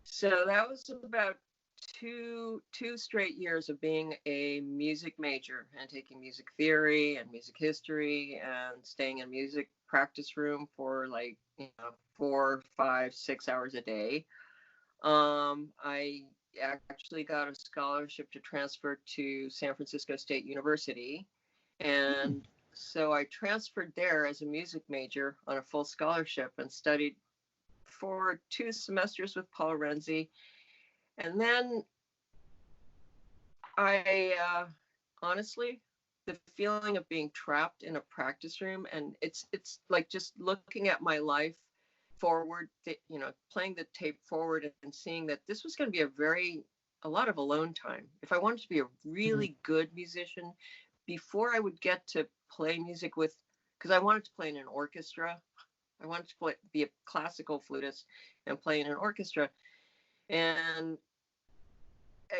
so that was about two straight years of being a music major and taking music theory and music history and staying in music practice room for like 4, 5, 6 hours a day. I actually got a scholarship to transfer to San Francisco State University, and so I transferred there as a music major on a full scholarship and studied for 2 semesters with Paul Renzi. And then I honestly, the feeling of being trapped in a practice room, and it's like just looking at my life forward, playing the tape forward and seeing that this was going to be a lot of alone time. If I wanted to be a really good musician, before I would get to play music because I wanted to play in an orchestra. I wanted to be a classical flutist and play in an orchestra. And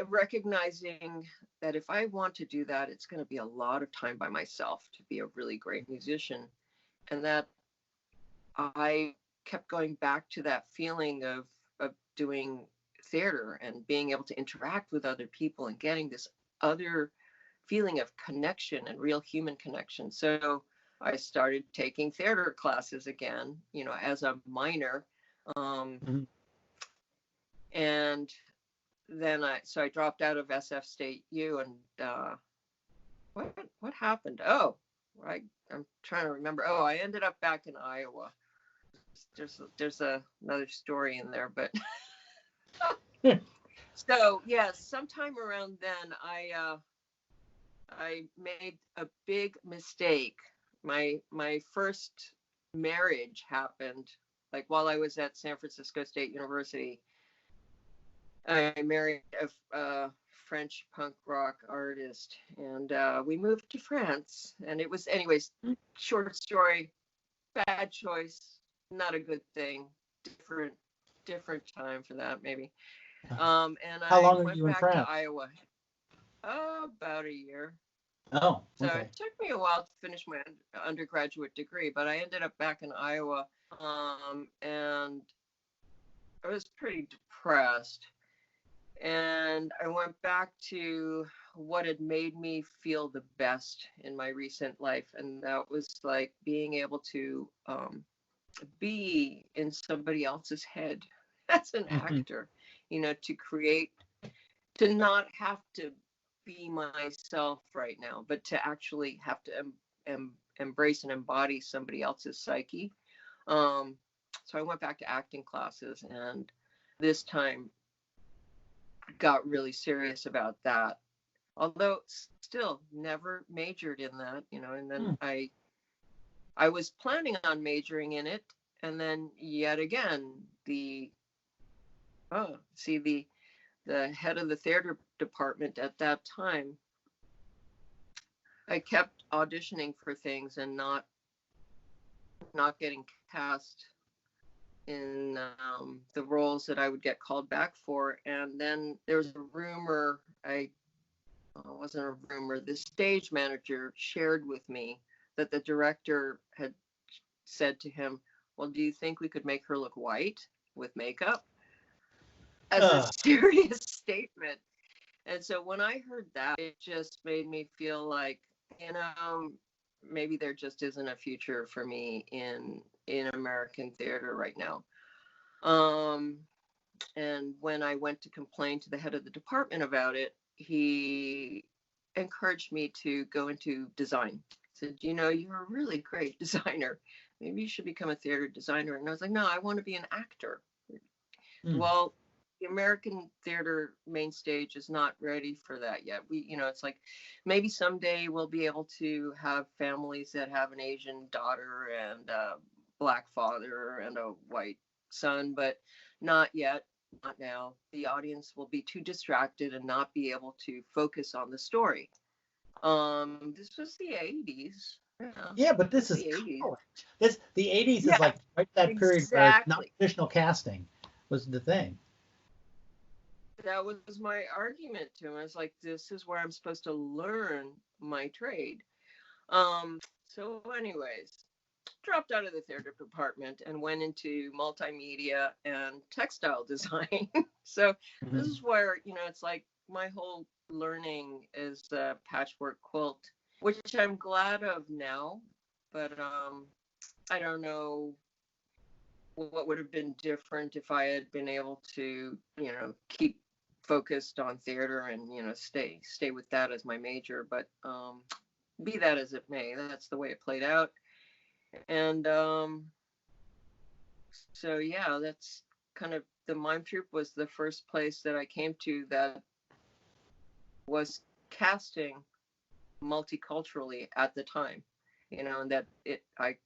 recognizing that if I want to do that, it's going to be a lot of time by myself to be a really great musician. And that I kept going back to that feeling of doing theater and being able to interact with other people and getting this other feeling of connection and real human connection. So I started taking theater classes again, as a minor. Mhm. And then I dropped out of SF State U, and what happened? Oh, I'm trying to remember. Oh, I ended up back in Iowa. There's another story in there, but so yes, sometime around then I made a big mistake. My first marriage happened like while I was at San Francisco State University. I married a French punk rock artist, and we moved to France. And it was, anyways, short story, bad choice, not a good thing. Different time for that, maybe. And How I long are went you in back to France? Iowa. About a year. Oh, So okay. it took me a while to finish my undergraduate degree, but I ended up back in Iowa, and I was pretty depressed. And I went back to what had made me feel the best in my recent life, and that was like being able to be in somebody else's head as an Mhm. actor, to create, to not have to be myself right now, but to actually have to embrace and embody somebody else's psyche. So I went back to acting classes, and this time got really serious about that. Although still never majored in that, and then Mm. I was planning on majoring in it, and then yet again the head of the theater department at that time, I kept auditioning for things and not getting cast in the roles that I would get called back for. And then there was a rumor, it wasn't a rumor, the stage manager shared with me that the director had said to him, well, do you think we could make her look white with makeup? As a Ugh. serious statement. And so when I heard that, it just made me feel like, maybe there just isn't a future for me in American theater right now. And when I went to complain to the head of the department about it, he encouraged me to go into design. He said, you're a really great designer. Maybe you should become a theater designer. And I was like, no, I want to be an actor. Mm. Well, the American theater main stage is not ready for that yet. It's like maybe someday we'll be able to have families that have an Asian daughter and a black father and a white son, but not yet, not now. The audience will be too distracted and not be able to focus on the story. This was the 80s. Yeah, Yeah, but this this was is the 80s. college. The 80s is Yeah, like right that period where exactly. non-traditional casting was the thing. That was my argument to him. I was like, this is where I'm supposed to learn my trade. So anyways, dropped out of the theater department and went into multimedia and textile design. So this Mhm. is where, it's like my whole learning is a patchwork quilt, which I'm glad of now, but I don't know what would have been different if I had been able to, keep focused on theater and, stay with that as my major. But be that as it may, that's the way it played out. And so yeah, that's kind of, the Mime Troupe was the first place that I came to that was casting multiculturally at the time, and that I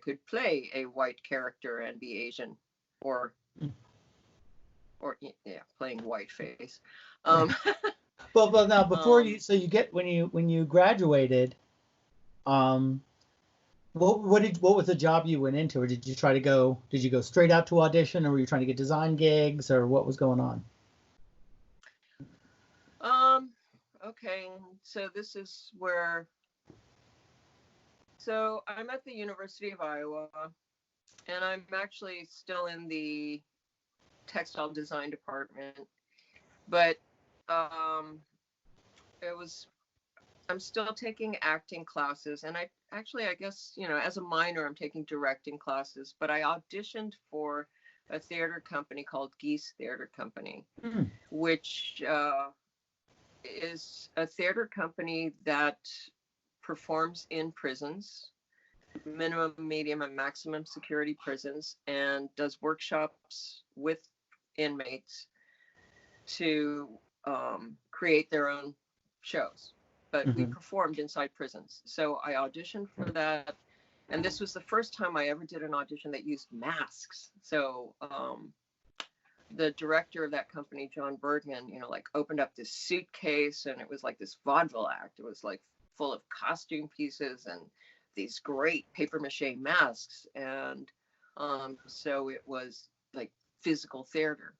could play a white character and be Asian, or Mm. yeah, playing whiteface. Yeah. Um, Well, now before um, you, so you get when you graduated, um, what was the job you went into, or did you try to go? Did you go straight out to audition, or were you trying to get design gigs, or what was going on? um, okay, so this is where. So I'm at the University of Iowa, and I'm actually still in the textile design department, but it was I'm still taking acting classes, and I guess, as a minor, I'm taking directing classes, but I auditioned for a theater company called Geese Theater Company, which is a theater company that performs in prisons, minimum, medium, and maximum security prisons, and does workshops with inmates to create their own shows. But we performed inside prisons. So I auditioned for that. And this was the first time I ever did an audition that used masks. So the director of that company, John Bergman, opened up this suitcase, and it was like this vaudeville act. It was like full of costume pieces and these great paper mache masks. And so it was like physical theater.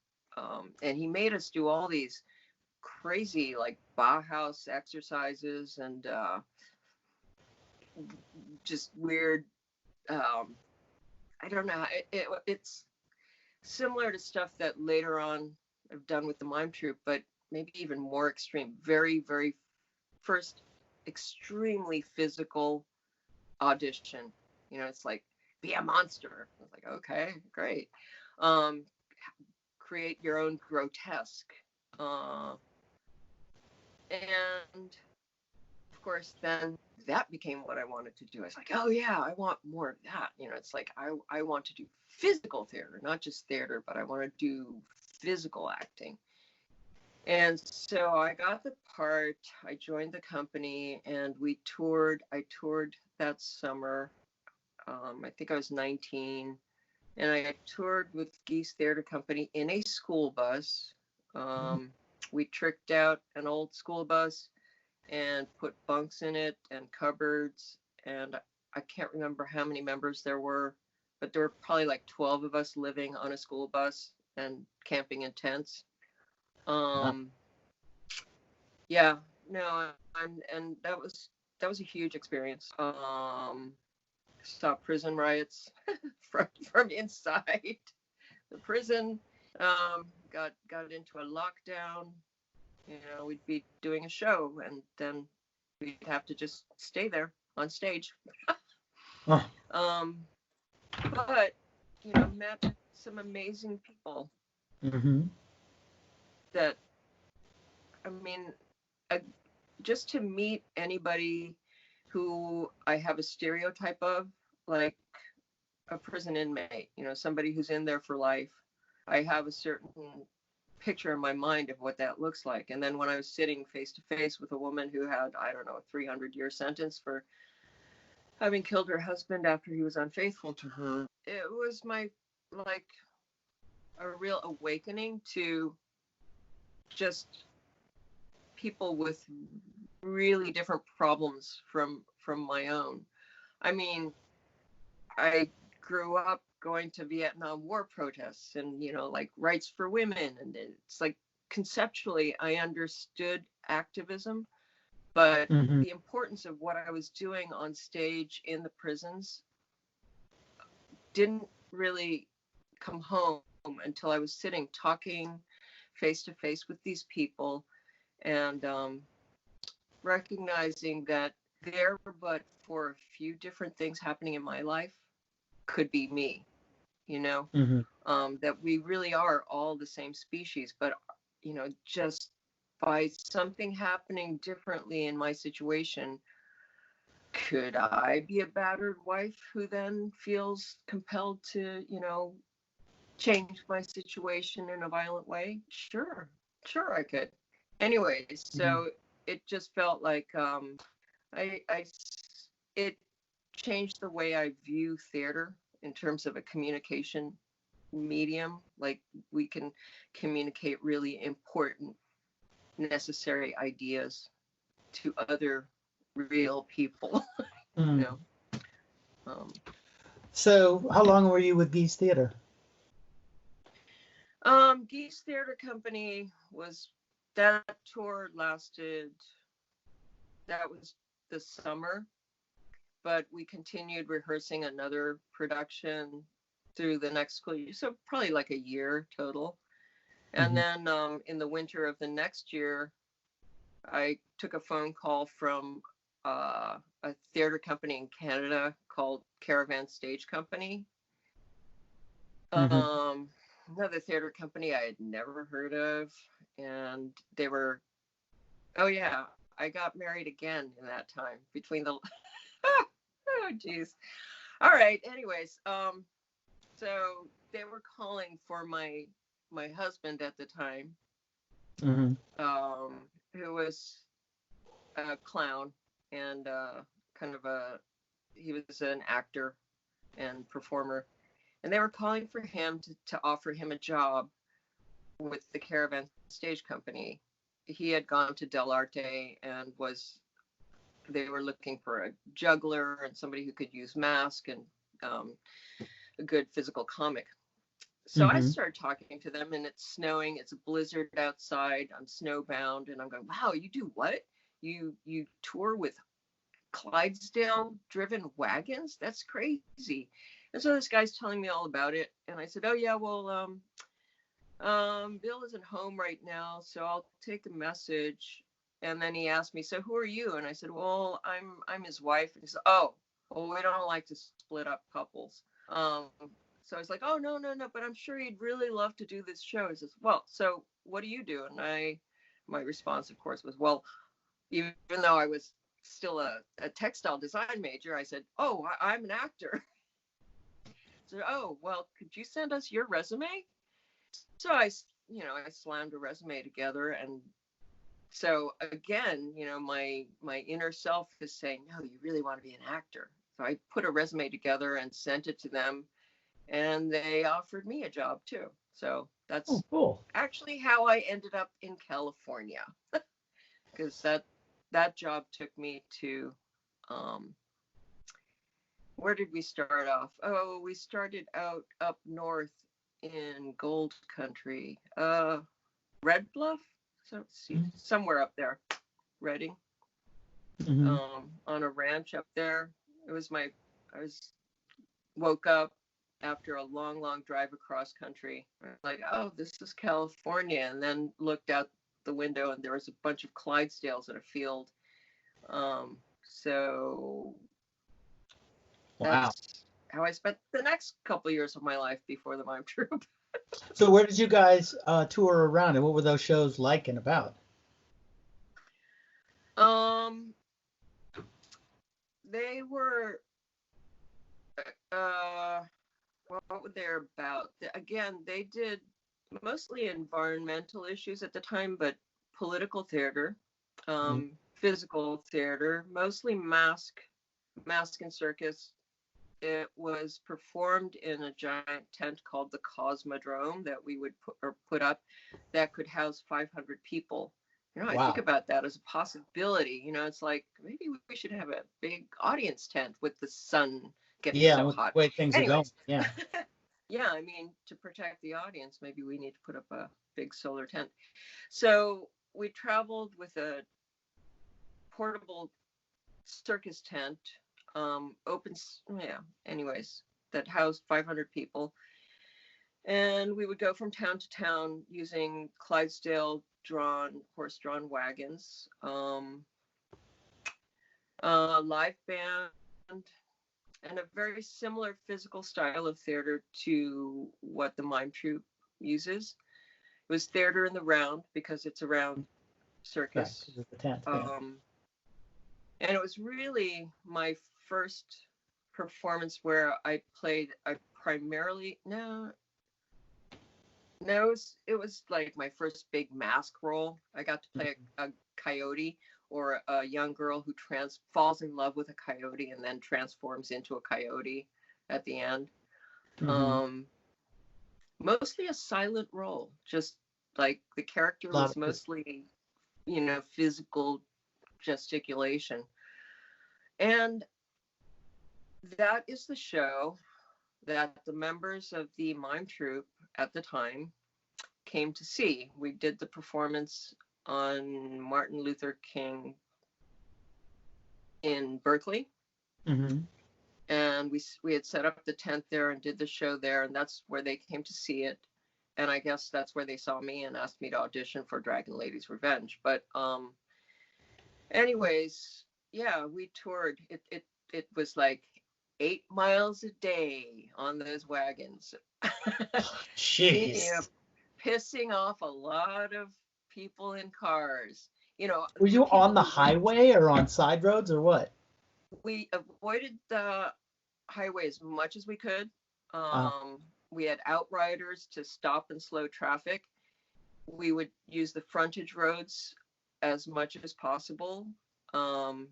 And he made us do all these crazy like Bauhaus exercises and just weird, I don't know, it's similar to stuff that later on I've done with the Mime Troupe, but maybe even more extreme. Very, very first extremely physical audition. It's like, be a monster. I was like, okay, great. Create your own grotesque. And of course, then that became what I wanted to do. I was like, oh yeah, I want more of that. It's like, I want to do physical theater, not just theater, but I want to do physical acting. And so I got the part, I joined the company, and I toured that summer. I think I was 19, and I toured with Geese Theater Company in a school bus. We tricked out an old school bus and put bunks in it and cupboards. And I can't remember how many members there were, but there were probably like 12 of us living on a school bus and camping in tents. Yeah, no, and that was a huge experience. Saw prison riots from inside the prison. Got into a lockdown. We'd be doing a show, and then we'd have to just stay there on stage. But met some amazing people. That, I mean, just to meet anybody who I have a stereotype of, like a prison inmate, somebody who's in there for life. I have a certain picture in my mind of what that looks like. And then when I was sitting face to face with a woman who had, I don't know, a 300-year sentence for having killed her husband after he was unfaithful to her, it was a real awakening to just people with really different problems from my own. I mean, I grew up going to Vietnam War protests and, like rights for women. And it's like conceptually, I understood activism, but the importance of what I was doing on stage in the prisons didn't really come home until I was sitting talking face to face with these people and recognizing that there were but for a few different things happening in my life could be me, that we really are all the same species, but, just by something happening differently in my situation, could I be a battered wife who then feels compelled to, change my situation in a violent way? Sure I could. Anyway, so it just felt like it changed the way I view theater in terms of a communication medium. Like, we can communicate really important, necessary ideas to other real people. So how long were you with Geese Theater? Geese Theater Company that tour lasted, that was the summer, but we continued rehearsing another production through the next school year, so probably like a year total. And then in the winter of the next year, I took a phone call from a theater company in Canada called Caravan Stage Company. Another theater company I had never heard of. And they were, oh yeah, I got married again in that time between the, oh geez. All right, anyways, so they were calling for my husband at the time, who was a clown and kind of he was an actor and performer, and they were calling for him to offer him a job with the Caravan Stage Company. He had gone to Del Arte and they were looking for a juggler and somebody who could use mask and a good physical comic. So I started talking to them, and it's snowing. It's a blizzard outside. I'm snowbound, and I'm going, wow, you do what? You tour with Clydesdale-driven wagons? That's crazy. And so this guy's telling me all about it, and I said, oh yeah, well, Bill isn't home right now, so I'll take a message. And then he asked me, so who are you? And I said, well, I'm his wife. And he said, oh, well, we don't like to split up couples. So I was like, oh, no, but I'm sure he'd really love to do this show. He says, well, so what do you do? And my response, of course, was, well, even though I was still a textile design major, I said, oh, I'm an actor. So, oh, well, could you send us your resume? So I slammed a resume together. And so again, my inner self is saying, no, you really want to be an actor. So I put a resume together and sent it to them. And they offered me a job too. So that's actually how I ended up in California, because that job took me to, where did we start off? Oh, we started out up north in Gold Country, Red Bluff. So let's see, somewhere up there, Redding, on a ranch up there. I woke up after a long drive across country, like, oh, this is California, and then looked out the window and there was a bunch of Clydesdales in a field. So that's how I spent the next couple years of my life before the Mime Troupe. So where did you guys tour around, and what were those shows like and about? They were what were they about? Again, they did mostly environmental issues at the time, but political theater, physical theater, mostly mask and circus. It was performed in a giant tent called the Cosmodrome that we would put up that could house 500 people. I think about that as a possibility. It's like, maybe we should have a big audience tent with the sun getting so hot. The way things are going. Yeah. Yeah, I mean, to protect the audience, maybe we need to put up a big solar tent. So we traveled with a portable circus tent, anyways, that housed 500 people. And we would go from town to town using Clydesdale horse-drawn wagons, live band, and a very similar physical style of theater to what the Mime Troupe uses. It was theater in the round because it's a round circus. Right, the tent, and it was really my first performance where I played it was like my first big mask role. I got to play a coyote, or a young girl who falls in love with a coyote and then transforms into a coyote at the end. Mostly a silent role, just like the character was mostly, physical gesticulation. And that is the show that the members of the Mime Troupe at the time came to see. We did the performance on Martin Luther King in Berkeley. And we had set up the tent there and did the show there, and that's where they came to see it. And I guess that's where they saw me and asked me to audition for Dragon Lady's Revenge. But Anyways, yeah, we toured. It was like 8 miles a day on those wagons. Jeez. Pissing off a lot of people in cars. Were The you people on the who went, highway or on side roads or what? we avoided the highway as much as we could. Uh, We had outriders to stop and slow traffic. We would use the frontage roads as much as possible. Um,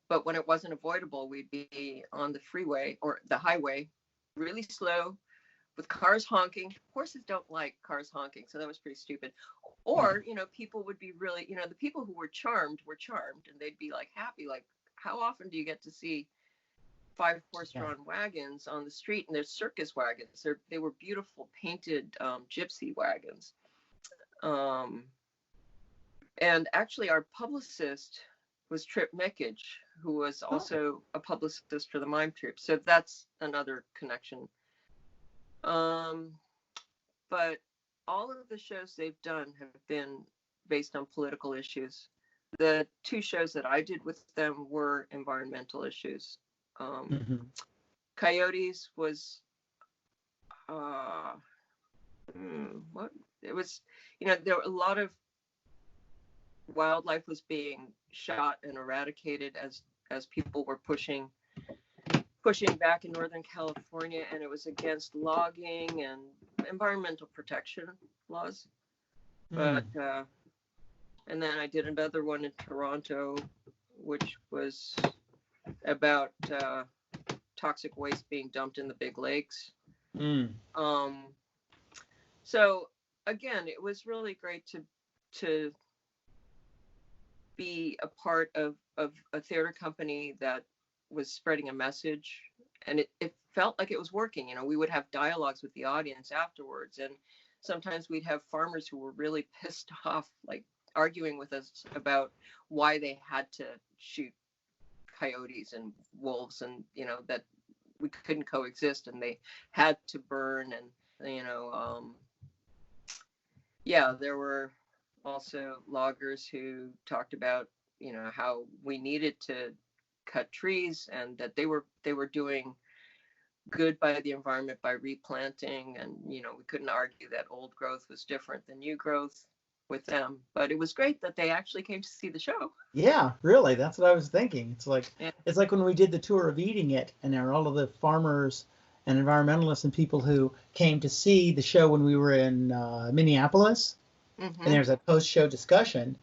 but when it wasn't avoidable, we'd be on the freeway or the highway really slow with cars honking. Horses don't like cars honking, so that was pretty stupid. Or, people would be really, the people who were charmed, and they'd be like happy. Like, how often do you get to see 5 horse-drawn wagons on the street? And they're circus wagons. They were beautiful painted gypsy wagons. And actually, our publicist was Trip Mickage, who was also a publicist for the Mime Troupe. So that's another connection. But all of the shows they've done have been based on political issues. The 2 shows that I did with them were environmental issues. Coyotes was what it was, there were a lot of wildlife was being shot and eradicated as people were pushing back in Northern California, and it was against logging and environmental protection laws. But and then I did another one in Toronto, which was about toxic waste being dumped in the big lakes. So again, it was really great to be a part of a theater company that was spreading a message, and it felt like it was working. We would have dialogues with the audience afterwards, and sometimes we'd have farmers who were really pissed off, like arguing with us about why they had to shoot coyotes and wolves, and that we couldn't coexist and they had to burn. And there were also loggers who talked about how we needed to cut trees, and that they were doing good by the environment by replanting, and we couldn't argue that old growth was different than new growth with them. But it was great that they actually came to see the show. Yeah, really, that's what I was thinking. It's like when we did the tour of Eating It, and there were all of the farmers and environmentalists and people who came to see the show when we were in Minneapolis. And there's a post-show discussion,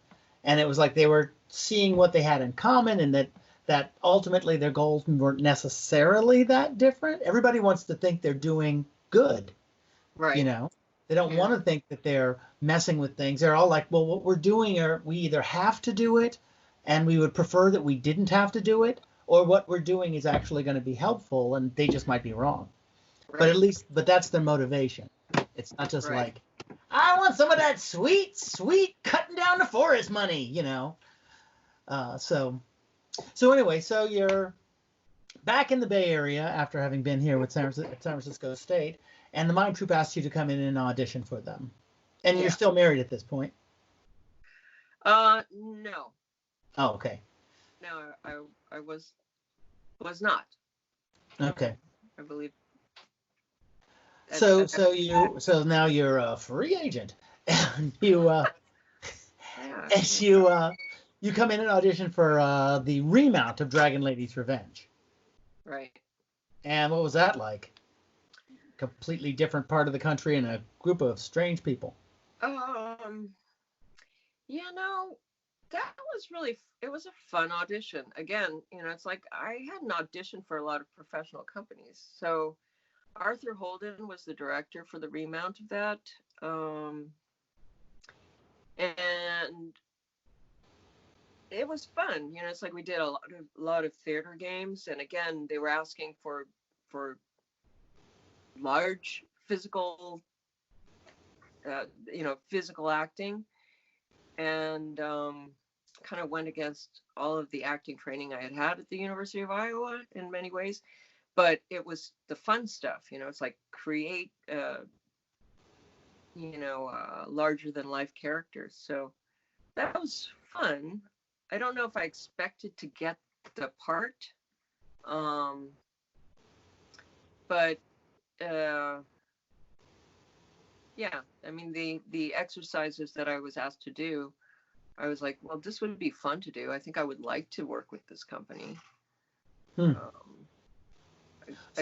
and it was like they were seeing what they had in common, and that ultimately their goals weren't necessarily that different. Everybody wants to think they're doing good, right? They don't want to think that they're messing with things. They're all like, well, what we're doing, we either have to do it, and we would prefer that we didn't have to do it, or what we're doing is actually going to be helpful, and they just might be wrong. Right. But that's their motivation. It's not just like, I want some of that sweet cutting down the forest money, So anyway, so you're back in the Bay Area after having been here with San Francisco State, and the Mime Troupe asked you to come in and audition for them. And you're still married at this point? No. Oh, okay. No, I was not. Okay. I believe. So now you're a free agent, and you come in and audition for the remount of Dragon Lady's Revenge. Right. And what was that like? Completely different part of the country and a group of strange people. That was it was a fun audition. Again, it's like I hadn't auditioned for a lot of professional companies. So Arthur Holden was the director for the remount of that. And it was fun. It's like we did a lot of theater games, and again, they were asking for large physical physical acting, and kind of went against all of the acting training I had at the University of Iowa in many ways. But it was the fun stuff. It's like create larger than life characters. So that was fun. I don't know if I expected to get the part, but yeah, I mean the exercises that I was asked to do, I was like, well, this would be fun to do. I think I would like to work with this company. So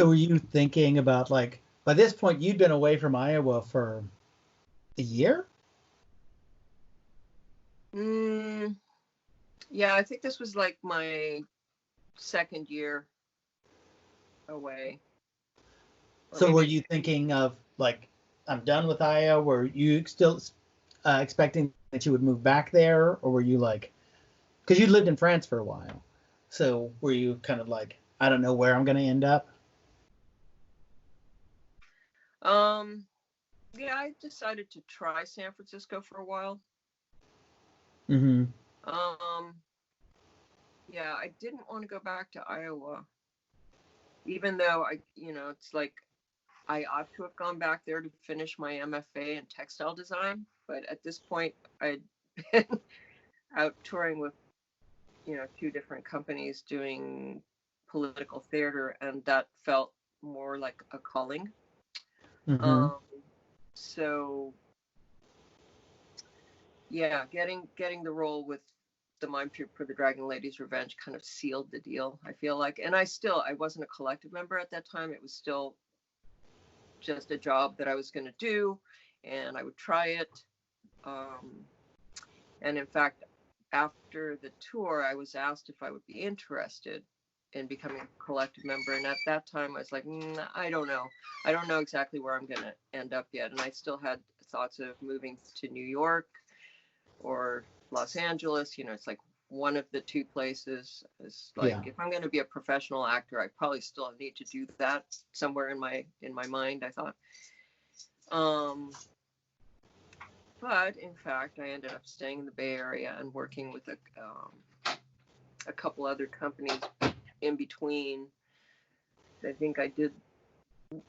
were you thinking about, like, by this point you'd been away from Iowa for a year? Yeah, I think this was like my second year away. So were you thinking of, like, I'm done with Iowa? Were you still expecting that you would move back there? Or were you like, because you lived in France for a while, so were you kind of like, I don't know where I'm going to end up? Yeah, I decided to try San Francisco for a while. Mm-hmm. Yeah, I didn't want to go back to Iowa, even though it's like I ought to have gone back there to finish my MFA in textile design. But at this point, I'd been out touring with, 2 different companies doing political theater, and that felt more like a calling. Mm-hmm. So yeah, getting the role with the Mime Troupe for the Dragon Lady's Revenge kind of sealed the deal, I feel like. And I wasn't a collective member at that time. It was still just a job that I was going to do, and I would try it. And in fact, after the tour, I was asked if I would be interested in becoming a collective member. And at that time, I was like, I don't know. I don't know exactly where I'm going to end up yet. And I still had thoughts of moving to New York or Los Angeles. It's like one of the 2 places. Is like, if I'm going to be a professional actor, I probably still need to do that somewhere in my mind, I thought. But in fact, I ended up staying in the Bay Area and working with a couple other companies in between. I think I did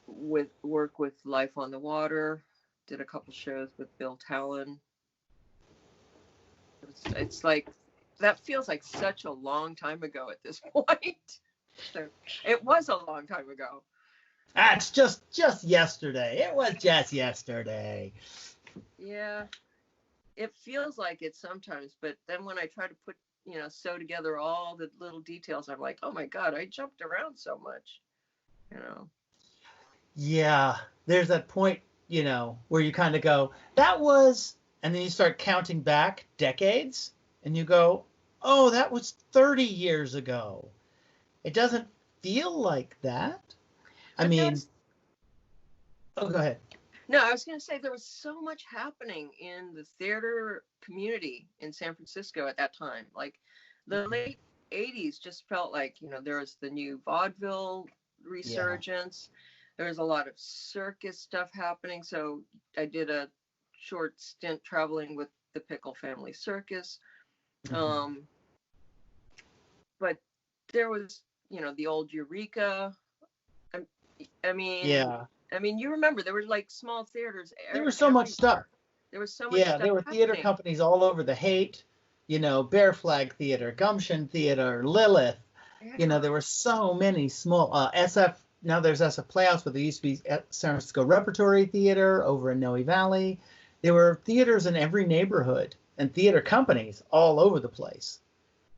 work with Life on the Water, did a couple shows with Bill Talon. It's like, that feels like such a long time ago at this point. It was a long time ago. That's just yesterday. It was just yesterday. Yeah, it feels like it sometimes, but then when I try to put, sew together all the little details, I'm like, oh my God, I jumped around so much, Yeah, there's that point, where you kind of go, that was, and then you start counting back decades, and you go, oh, that was 30 years ago. It doesn't feel like that. I mean, oh, go ahead. No, I was going to say there was so much happening in the theater community in San Francisco at that time. Like the late 80s just felt like, there was the new vaudeville resurgence. Yeah. There was a lot of circus stuff happening. So I did a short stint traveling with the Pickle Family Circus. Mm-hmm. But there was, the old Eureka. I mean, yeah. I mean, you remember there were like small theaters. There was so much stuff. There was so much stuff. Yeah, there were theater companies all over the Haight, Bear Flag Theater, Gumption Theater, Lilith. Yeah. There were so many small SF. Now there's SF Playhouse, but there used to be San Francisco Repertory Theater over in Noe Valley. There were theaters in every neighborhood and theater companies all over the place.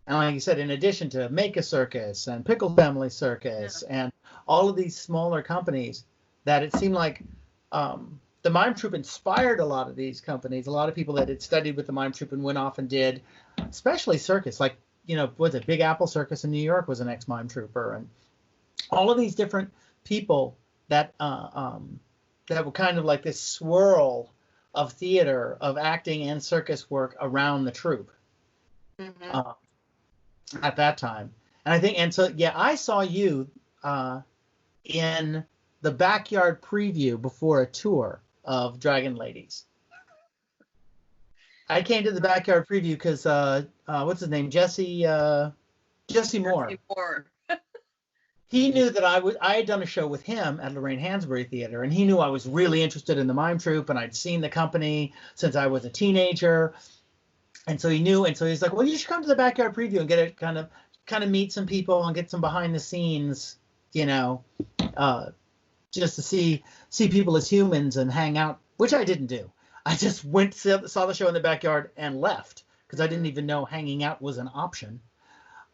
And like you said, in addition to Make a Circus and Pickle Family Circus and all of these smaller companies, that it seemed like the Mime Troupe inspired a lot of these companies. A lot of people that had studied with the Mime Troupe and went off and did, especially circus, like, was it Big Apple Circus in New York was an ex-Mime Trouper, and all of these different people that were kind of like this swirl of theater, of acting and circus work around the troupe. Mm-hmm. At that time. And I think, and so, yeah, I saw you in the backyard preview before a tour of Dragon Ladies. I came to the backyard preview because, what's his name? Jesse Moore. Jesse Moore. He knew that I had done a show with him at Lorraine Hansberry Theater, and he knew I was really interested in the Mime Troupe, and I'd seen the company since I was a teenager. And so he knew, and so he's like, well, you should come to the backyard preview and get it kind of meet some people and get some behind the scenes, just to see people as humans and hang out, which I didn't do. I just went, saw the show in the backyard and left because I didn't even know hanging out was an option.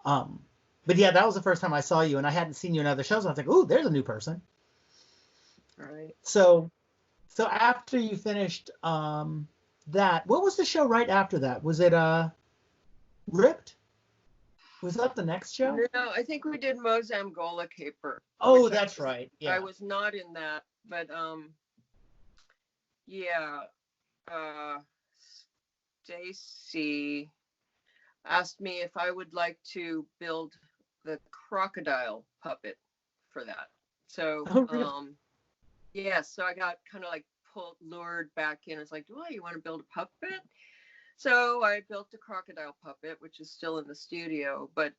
But yeah, that was the first time I saw you, and I hadn't seen you in other shows. And I was like, ooh, there's a new person. All right. So after you finished that, what was the show right after that? Was it Ripped? Was that the next show? No, I think we did Mozambique Caper. Oh, that's right. Yeah. I was not in that, but Stacy asked me if I would like to build the crocodile puppet for that. So so I got kind of like lured back in. It's like, oh, you want to build a puppet? So I built a crocodile puppet, which is still in the studio. But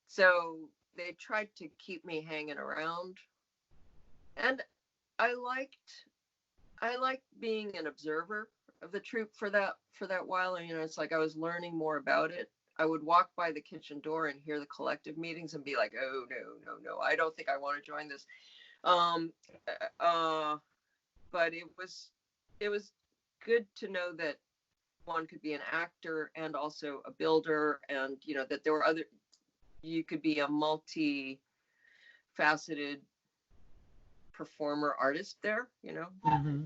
so they tried to keep me hanging around, and I liked being an observer of the troupe for that while. And it's like I was learning more about it. I would walk by the kitchen door and hear the collective meetings and be like, oh no, I don't think I want to join this. But it was good to know that one could be an actor and also a builder, and that there were you could be a multi-faceted performer artist there, Mm-hmm.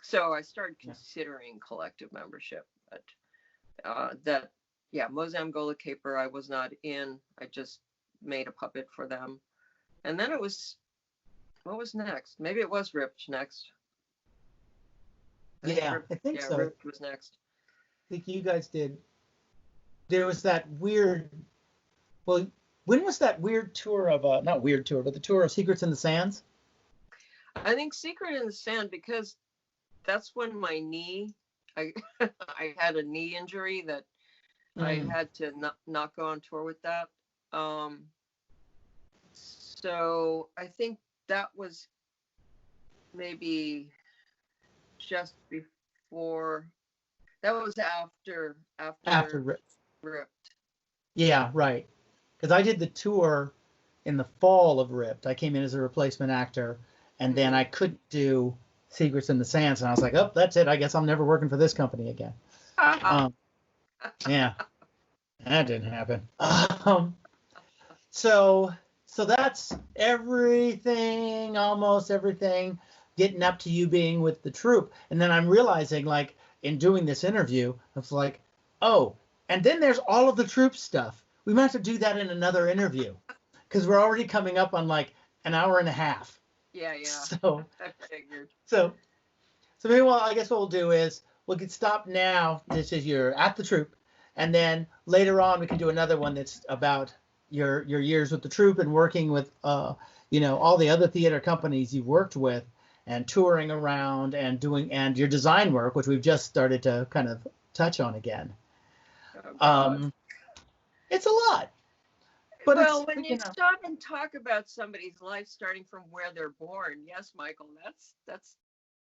So I started considering collective membership, but Mozambique Caper I was not in. I just made a puppet for them, and then what was next? Maybe it was Ripped next. I think so. Ripped was next. I think you guys did. There was that weird. Well, when was that weird tour of not weird tour, but the tour of Secrets in the Sands? I think Secret in the Sand, because that's when my knee. I had a knee injury that I had to not go on tour with that. So I think that was maybe just before. That was after Ripped. Yeah, right. Because I did the tour in the fall of Ripped. I came in as a replacement actor, and then I couldn't do Secrets in the Sands, and I was like, oh, that's it. I guess I'm never working for this company again. Yeah, that didn't happen. So that's everything, almost everything, getting up to you being with the troupe. And then I'm realizing, like, in doing this interview, I was like, oh, and then there's all of the troupe stuff. We might have to do that in another interview because we're already coming up on like an hour and a half. Yeah. So I figured. So maybe I guess what we'll do is we'll get stopped now. This is you're at the troupe, and then later on we can do another one that's about your years with the troupe and working with all the other theater companies you've worked with and touring around and your design work, which we've just started to kind of touch on again. It's a lot. But when you stop and talk about somebody's life starting from where they're born, yes, Michael, that's